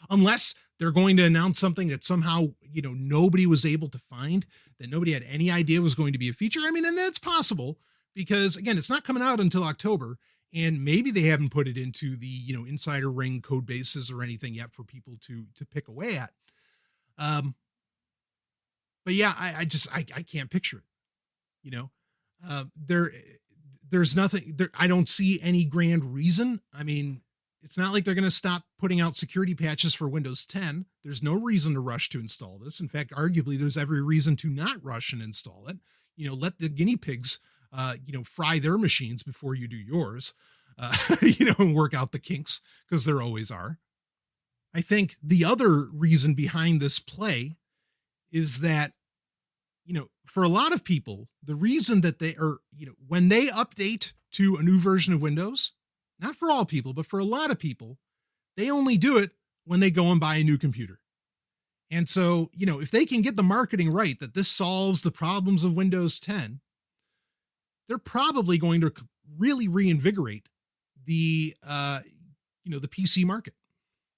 Unless they're going to announce something that somehow, nobody was able to find, that nobody had any idea was going to be a feature. I mean, and that's possible because, again, it's not coming out until October, and maybe they haven't put it into the, insider ring code bases or anything yet for people to pick away at. But yeah, I can't picture it. There's nothing there. I don't see any grand reason. I mean, it's not like they're going to stop putting out security patches for Windows 10. There's no reason to rush to install this. In fact, arguably, there's every reason to not rush and install it. Let the guinea pigs, fry their machines before you do yours, and work out the kinks, because there always are. I think the other reason behind this play is that, for a lot of people, the reason that they are, when they update to a new version of Windows, not for all people, but for a lot of people, they only do it when they go and buy a new computer. And so, if they can get the marketing right, that this solves the problems of Windows 10, they're probably going to really reinvigorate the PC market,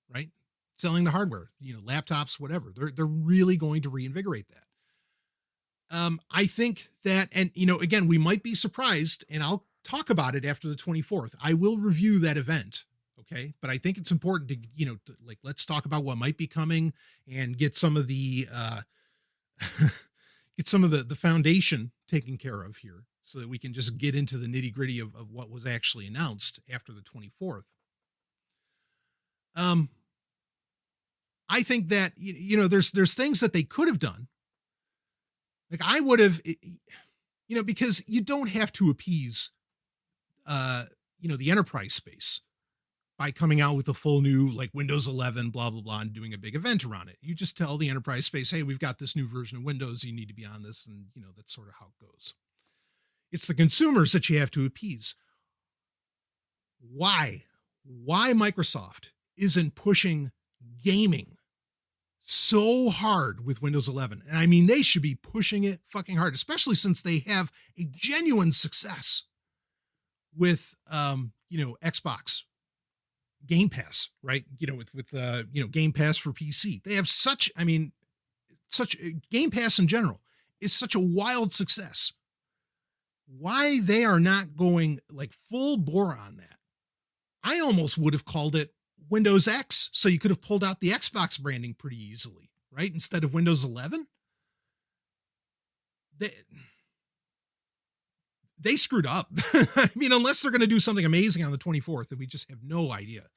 right? Selling the hardware, laptops, whatever. They're really going to reinvigorate that. I think that, and, again, we might be surprised, and I'll talk about it after the 24th. I will review that event. Okay. But I think it's important to, let's talk about what might be coming and get some of the, the foundation taken care of here so that we can just get into the nitty gritty of what was actually announced after the 24th. I think that, there's things that they could have done. Like I would have, because you don't have to appease, the enterprise space by coming out with a full new, like Windows 11, blah, blah, blah, and doing a big event around it. You just tell the enterprise space, hey, we've got this new version of Windows. You need to be on this. And, that's sort of how it goes. It's the consumers that you have to appease. Why Microsoft isn't pushing gaming so hard with Windows 11. And I mean, they should be pushing it fucking hard, especially since they have a genuine success with, Xbox Game Pass, right? With Game Pass for PC. They have such Game Pass in general is such a wild success. Why they are not going like full bore on that? I almost would have called it Windows X, so you could have pulled out the Xbox branding pretty easily, right? Instead of Windows 11. They screwed up. I mean, unless they're going to do something amazing on the 24th that we just have no idea.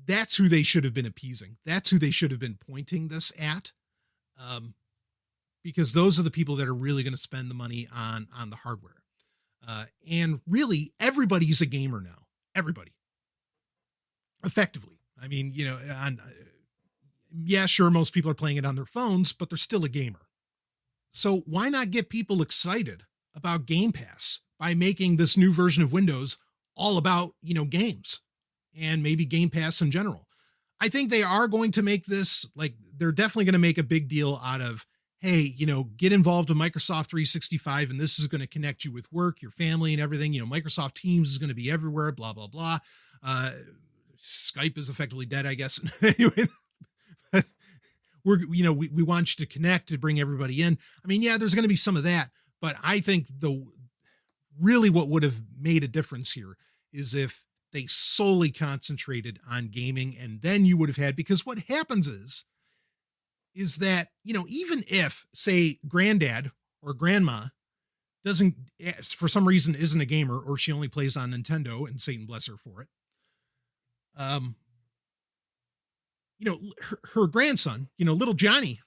That's who they should have been appeasing. That's who they should have been pointing this at. Because those are the people that are really going to spend the money on the hardware. And really, everybody's a gamer now. Everybody. Effectively. I mean, yeah, sure, most people are playing it on their phones, but they're still a gamer. So why not get people excited about Game Pass by making this new version of Windows all about, games and maybe Game Pass in general? I think they are going to make this, like, they're definitely going to make a big deal out of, hey, get involved with Microsoft 365, and this is going to connect you with work, your family, and everything. Microsoft Teams is going to be everywhere, blah, blah, blah. Skype is effectively dead, I guess. Anyway, we want you to connect, to bring everybody in. I mean, yeah, there's going to be some of that, but I think really what would have made a difference here is if they solely concentrated on gaming, and then you would have had, because what happens is that, even if, say, granddad or grandma doesn't, for some reason, isn't a gamer, or she only plays on Nintendo, and Satan bless her for it. Her grandson, little Johnny,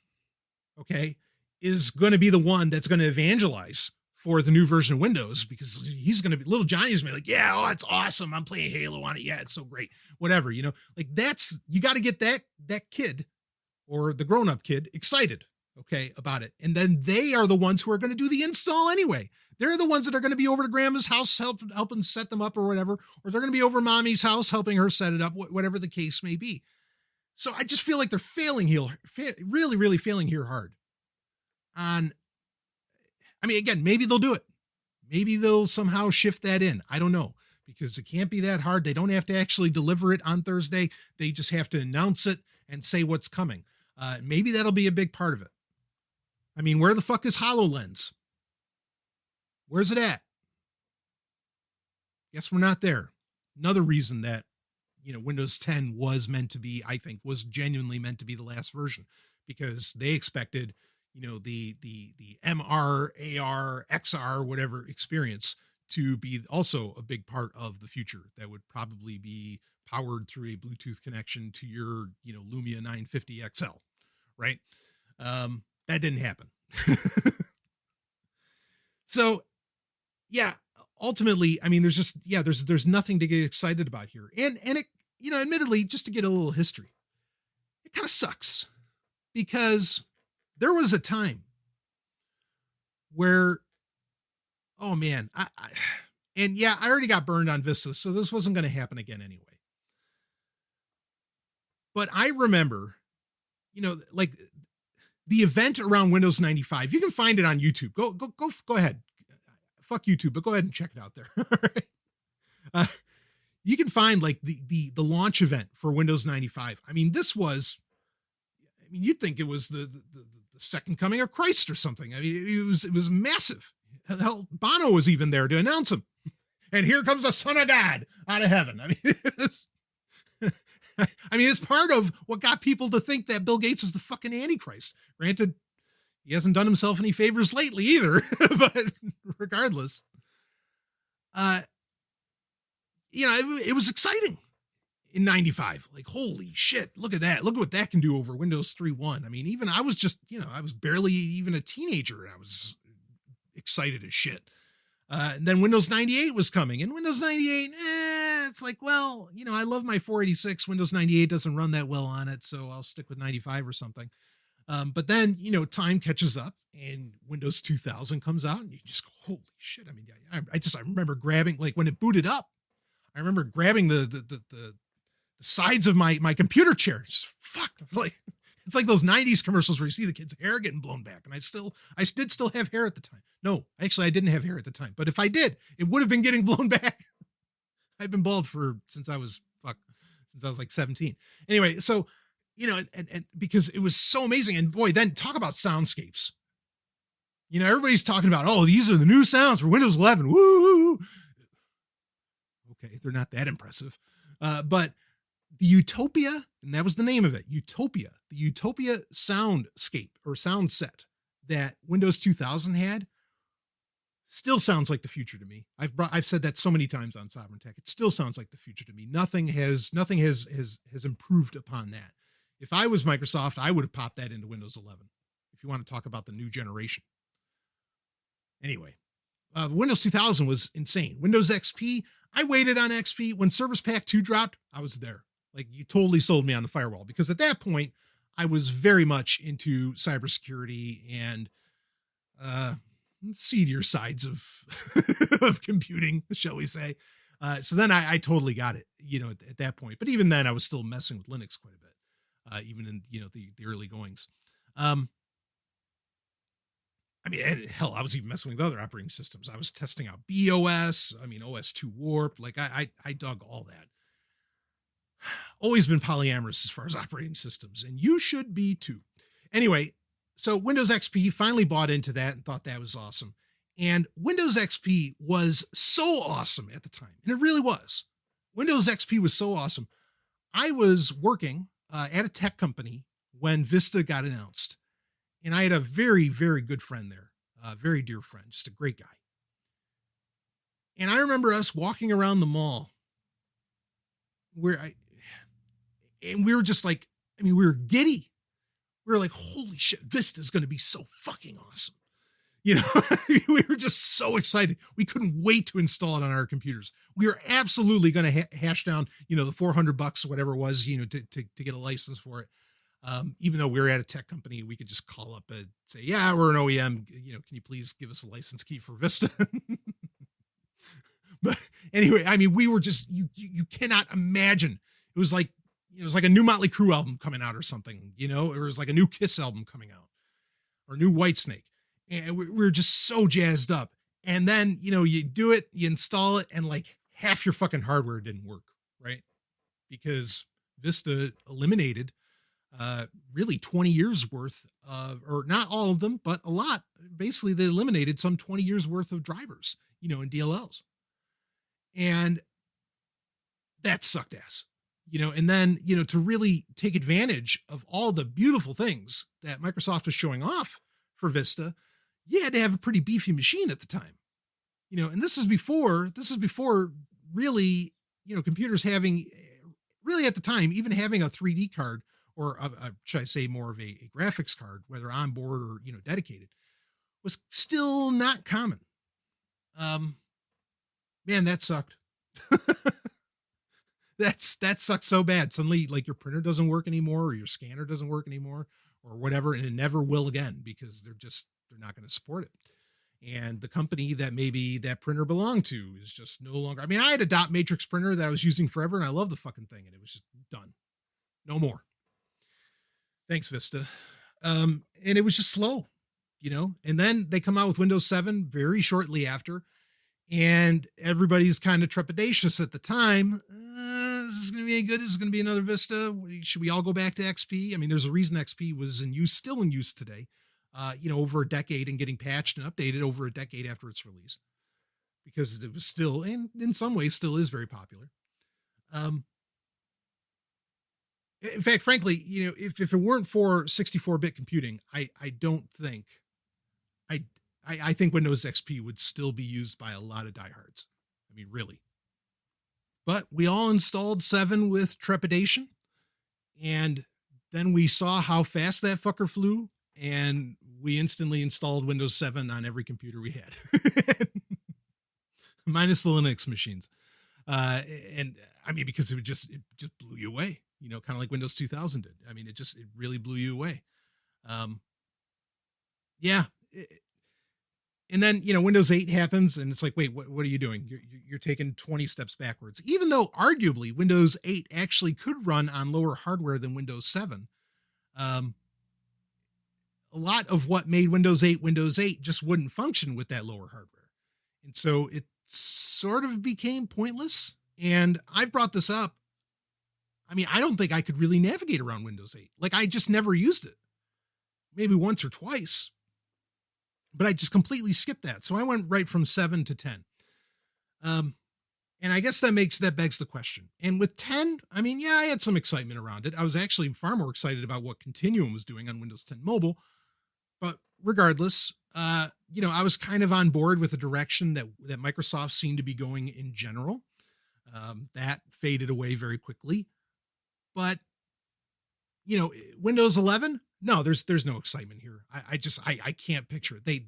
okay, is going to be the one that's going to evangelize for the new version of Windows, because he's going to be, little Johnny's going to be like, yeah, oh, it's awesome. I'm playing Halo on it. Yeah, it's so great. Whatever, you know, like you got to get that kid or the grown-up kid excited, okay, about it. And then they are the ones who are going to do the install anyway. They're the ones that are going to be over to grandma's house, helping set them up or whatever, or they're going to be over mommy's house, helping her set it up, whatever the case may be. So I just feel like they're failing here, really, really failing here hard. I mean, again, maybe they'll do it. Maybe they'll somehow shift that in. I don't know, because it can't be that hard. They don't have to actually deliver it on Thursday. They just have to announce it and say what's coming. Maybe that'll be a big part of it. I mean, where the fuck is HoloLens? Where's it at? Guess we're not there. Another reason that, you know, Windows 10 was meant to be, I think, was genuinely meant to be the last version, because they expected, you know, the MR, AR, XR, whatever experience to be also a big part of the future that would probably be powered through a Bluetooth connection to your, you know, Lumia 950 XL, right? That didn't happen. So, yeah, ultimately, I mean, there's nothing to get excited about here. And it, you know, admittedly, just to get a little history, it kind of sucks, because there was a time where, oh man, and yeah, I already got burned on Vista, so this wasn't going to happen again anyway. But I remember, you know, like the event around Windows 95. You can find it on YouTube. Go ahead. Fuck YouTube, but go ahead and check it out there. You can find like the launch event for Windows 95. I mean, you'd think it was the second coming of Christ or something. I mean, it was massive. Hell, Bono was even there to announce him. And here comes the Son of God out of heaven. I mean, it's part of what got people to think that Bill Gates is the fucking Antichrist. Granted, he hasn't done himself any favors lately either, but regardless, you know, it was exciting in 95. Like, holy shit, look at that. Look at what that can do over Windows 3.1. I mean, even I was just, you know, I was barely even a teenager, and I was excited as shit. And then Windows 98 was coming, and Windows 98, it's like, well, you know, I love my 486. Windows 98 doesn't run that well on it, so I'll stick with 95 or something. But then, you know, time catches up and Windows 2000 comes out, and you just go, holy shit. I mean, I remember grabbing, like when it booted up, I remember grabbing the sides of my computer chair. Just fuck. It's like those 90s commercials where you see the kid's hair getting blown back. And I did still have hair at the time. No, actually I didn't have hair at the time, but if I did, it would have been getting blown back. I've been bald since I was like 17. Anyway, so, you know, and because it was so amazing. And boy, then talk about soundscapes. You know, everybody's talking about, oh, these are the new sounds for Windows 11. Woo! Okay, they're not that impressive. But the Utopia, and that was the name of it, Utopia, the Utopia soundscape or sound set that Windows 2000 had, still sounds like the future to me. I've said that so many times on Sovryn Tech. It still sounds like the future to me. Nothing has improved upon that. If I was Microsoft, I would have popped that into Windows 11. If you want to talk about the new generation. Anyway, Windows 2000 was insane. Windows XP, I waited on XP. When Service Pack 2 dropped, I was there. Like, you totally sold me on the firewall, because at that point I was very much into cybersecurity and seedier sides of of computing, shall we say. So then I totally got it, you know, at that point. But even then I was still messing with Linux quite a bit, even in, you know, the early goings. I mean, hell, I was even messing with other operating systems. I was testing out BOS, I mean, OS2 Warp. Like I dug all that. Always been polyamorous as far as operating systems, and you should be too. Anyway, so Windows XP finally bought into that and thought that was awesome. And Windows XP was so awesome at the time. And it really was. Windows XP was so awesome. I was working at a tech company when Vista got announced. And I had a very, very good friend there, a very dear friend, just a great guy. And I remember us walking around the mall and we were just like, I mean, we were giddy. We were like, holy shit, Vista is going to be so fucking awesome. You know, we were just so excited. We couldn't wait to install it on our computers. We were absolutely going to hash down, the $400 or whatever it was, to get a license for it. Even though we were at a tech company, we could just call up and say, yeah, we're an OEM. Can you please give us a license key for Vista? But anyway, I mean, we were just, you cannot imagine. It was like a new Motley Crue album coming out or something, it was like a new Kiss album coming out or new Whitesnake. And we were just so jazzed up. And then, you do it, you install it, and like half your fucking hardware didn't work, right? Because Vista eliminated really 20 years worth of, or not all of them, but a lot. Basically, they eliminated some 20 years worth of drivers, in DLLs. And that sucked ass, and then, to really take advantage of all the beautiful things that Microsoft was showing off for Vista, you had to have a pretty beefy machine at the time, and this is before really, computers having really at the time, even having a 3D card or should I say more of a graphics card, whether on board or, dedicated, was still not common. Man, that sucked. That sucks so bad. Suddenly, like, your printer doesn't work anymore, or your scanner doesn't work anymore, or whatever, and it never will again because they're not going to support it. And the company that maybe that printer belonged to is just no longer. I mean, I had a dot matrix printer that I was using forever, and I love the fucking thing, and it was just done. No more. Thanks, Vista. And it was just slow, and then they come out with Windows 7 very shortly after. And everybody's kind of trepidatious at the time. Is this going to be any good? Is this going to be another Vista? Should we all go back to XP? I mean, there's a reason XP was still in use today, over a decade, and getting patched and updated over a decade after its release, because it was still, and in some ways still is very popular. In fact, frankly, if it weren't for 64-bit computing, I don't think I think Windows XP would still be used by a lot of diehards. I mean, really. But we all installed 7 with trepidation, and then we saw how fast that fucker flew, and we instantly installed Windows 7 on every computer we had, minus the Linux machines. And I mean, because it just blew you away, kind of like Windows 2000 did. I mean, it really blew you away. Yeah. And then, Windows 8 happens, and it's like, wait, what are you doing? You're taking 20 steps backwards, even though arguably Windows 8 actually could run on lower hardware than Windows 7. A lot of what made Windows 8 just wouldn't function with that lower hardware. And so it sort of became pointless. And I've brought this up. I mean, I don't think I could really navigate around Windows 8. Like, I just never used it. Maybe once or twice. But I just completely skipped that. So I went right from 7 to 10. And I guess that begs the question. And with 10, I mean, yeah, I had some excitement around it. I was actually far more excited about what Continuum was doing on Windows 10 Mobile. But regardless, I was kind of on board with the direction that Microsoft seemed to be going in general. That faded away very quickly. But, Windows 11, no, there's no excitement here. I can't picture it.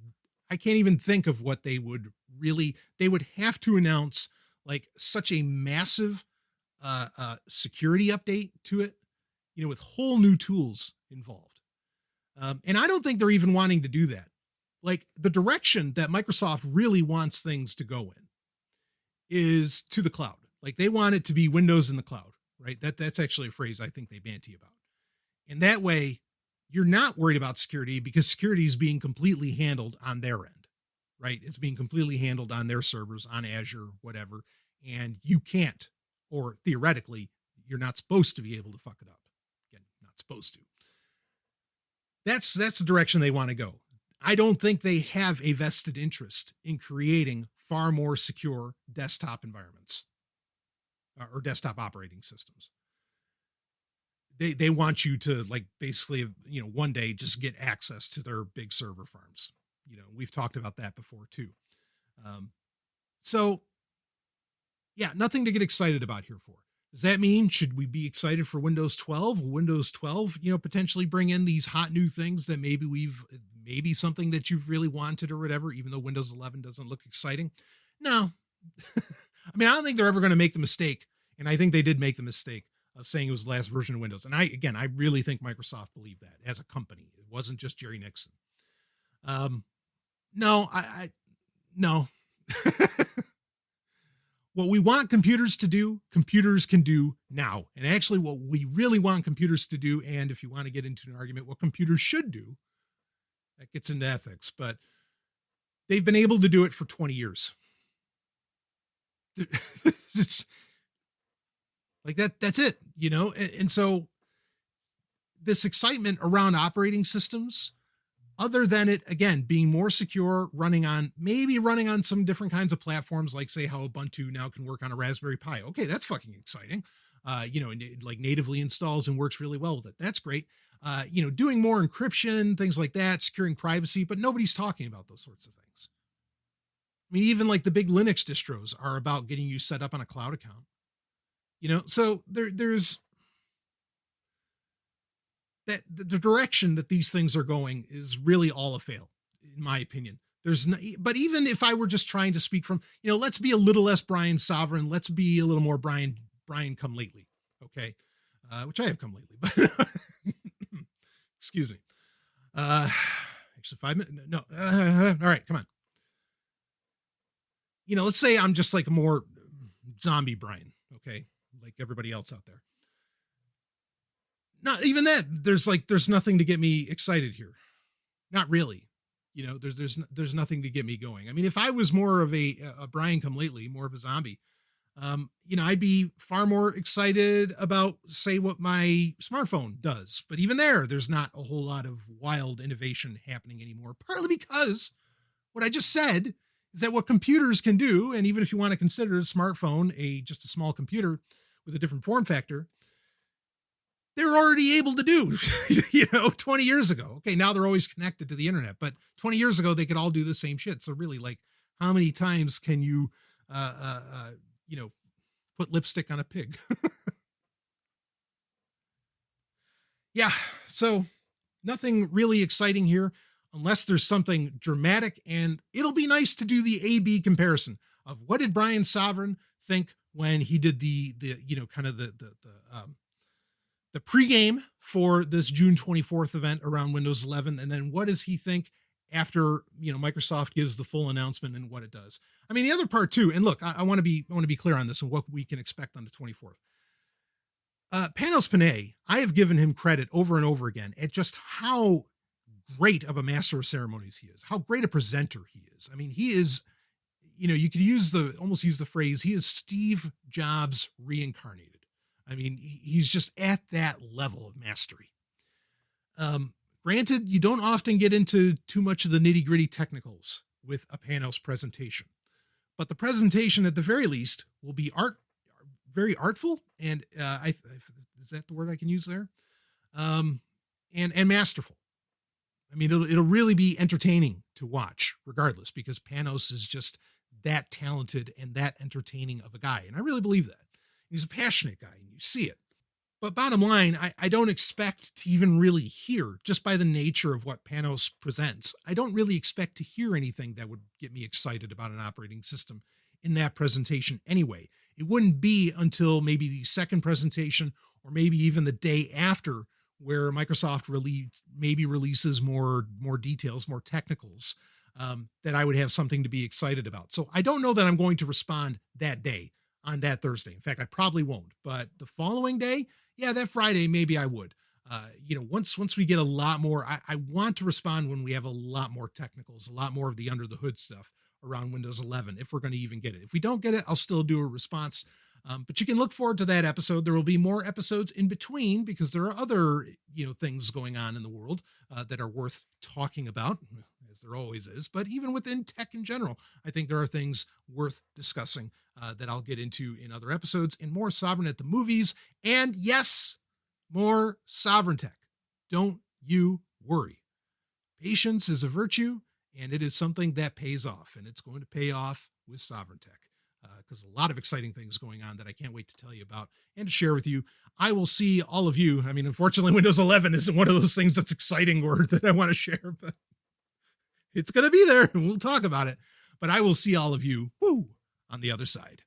I can't even think of what they would have to announce, like, such a massive security update to it, with whole new tools involved. And I don't think they're even wanting to do that. Like, the direction that Microsoft really wants things to go in is to the cloud. Like, they want it to be Windows in the cloud, right? That's actually a phrase I think they banty about. And that way, you're not worried about security, because security is being completely handled on their end, right? It's being completely handled on their servers, on Azure, whatever. And you can't, or theoretically, you're not supposed to be able to fuck it up. Again, not supposed to. That's the direction they want to go. I don't think they have a vested interest in creating far more secure desktop environments or desktop operating systems. They want you to, like, basically, one day just get access to their big server farms. We've talked about that before too. So yeah, nothing to get excited about here for. Does that mean, should we be excited for Windows 12? Will Windows 12, potentially bring in these hot new things that maybe maybe something that you've really wanted or whatever, even though Windows 11 doesn't look exciting. No, I mean, I don't think they're ever going to make the mistake. And I think they did make the mistake of saying it was the last version of Windows. And I really think Microsoft believed that as a company. It wasn't just Jerry Nixon. No, no. What we want computers to do, computers can do now. And actually what we really want computers to do, and if you want to get into an argument, what computers should do, that gets into ethics, but they've been able to do it for 20 years. It's like that's it, you know? And so this excitement around operating systems, other than it, again, being more secure, maybe running on some different kinds of platforms, like say how Ubuntu now can work on a Raspberry Pi. Okay, that's fucking exciting. You know, and it like natively installs and works really well with it. That's great. You know, doing more encryption, things like that, securing privacy, but nobody's talking about those sorts of things. I mean, even like the big Linux distros are about getting you set up on a cloud account. You know, so there's that the direction that these things are going is really all a fail, in my opinion. But even if I were just trying to speak from, you know, let's be a little less Brian Sovryn, let's be a little more Brian come lately. Okay. Which I have come lately, but excuse me. Actually 5 minutes. No. All right. Come on. You know, let's say I'm just like a more zombie Brian. Okay. Like everybody else out there. Not even that. There's nothing to get me excited here. Not really. You know, there's nothing to get me going. I mean, if I was more of a Brian come lately, more of a zombie, you know, I'd be far more excited about, say, what my smartphone does. But even there's not a whole lot of wild innovation happening anymore, partly because what I just said is that what computers can do, and even if you want to consider a smartphone just a small computer with a different form factor, they're already able to do, you know, 20 years ago. Okay, now they're always connected to the internet, but 20 years ago, they could all do the same shit. So really, like, how many times can you, you know, put lipstick on a pig? Yeah, so nothing really exciting here, unless there's something dramatic, and it'll be nice to do the A-B comparison of what did Brian Sovryn think when he did the you know, kind of the pregame for this June 24th event around Windows 11. And then what does he think after, you know, Microsoft gives the full announcement and what it does? I mean, the other part too, and look, I want to be clear on this and what we can expect on the 24th. Panos Panay, I have given him credit over and over again at just how great of a master of ceremonies he is, how great a presenter he is. I mean, he is, you know, you could almost use the phrase, he is Steve Jobs reincarnated. I mean, he's just at that level of mastery. Granted, you don't often get into too much of the nitty gritty technicals with a Panos presentation, but the presentation at the very least will be very artful. And is that the word I can use there? And masterful. I mean, it'll really be entertaining to watch regardless, because Panos is just that talented and that entertaining of a guy. And I really believe that. He's a passionate guy, and you see it. But bottom line, I don't expect to even really hear, just by the nature of what Panos presents, I don't really expect to hear anything that would get me excited about an operating system in that presentation anyway. It wouldn't be until maybe the second presentation, or maybe even the day after, where Microsoft releases more details, more technicals, that I would have something to be excited about. So I don't know that I'm going to respond that day, on that Thursday. In fact, I probably won't, but the following day, yeah, that Friday, maybe I would. You know, once we get a lot more, I want to respond when we have a lot more technicals, a lot more of the under the hood stuff around Windows 11, if we're going to even get it. If we don't get it, I'll still do a response. But you can look forward to that episode. There will be more episodes in between, because there are other, you know, things going on in the world that are worth talking about, as there always is. But even within tech in general, I think there are things worth discussing that I'll get into in other episodes, and more Sovryn at the movies. And yes, more Sovryn tech. Don't you worry. Patience is a virtue, and it is something that pays off, and it's going to pay off with Sovryn tech. Because a lot of exciting things going on that I can't wait to tell you about and to share with you. I will see all of you. I mean, unfortunately, Windows 11 isn't one of those things that's exciting or that I want to share, but It's going to be there. We'll talk about it. But I will see all of you on the other side.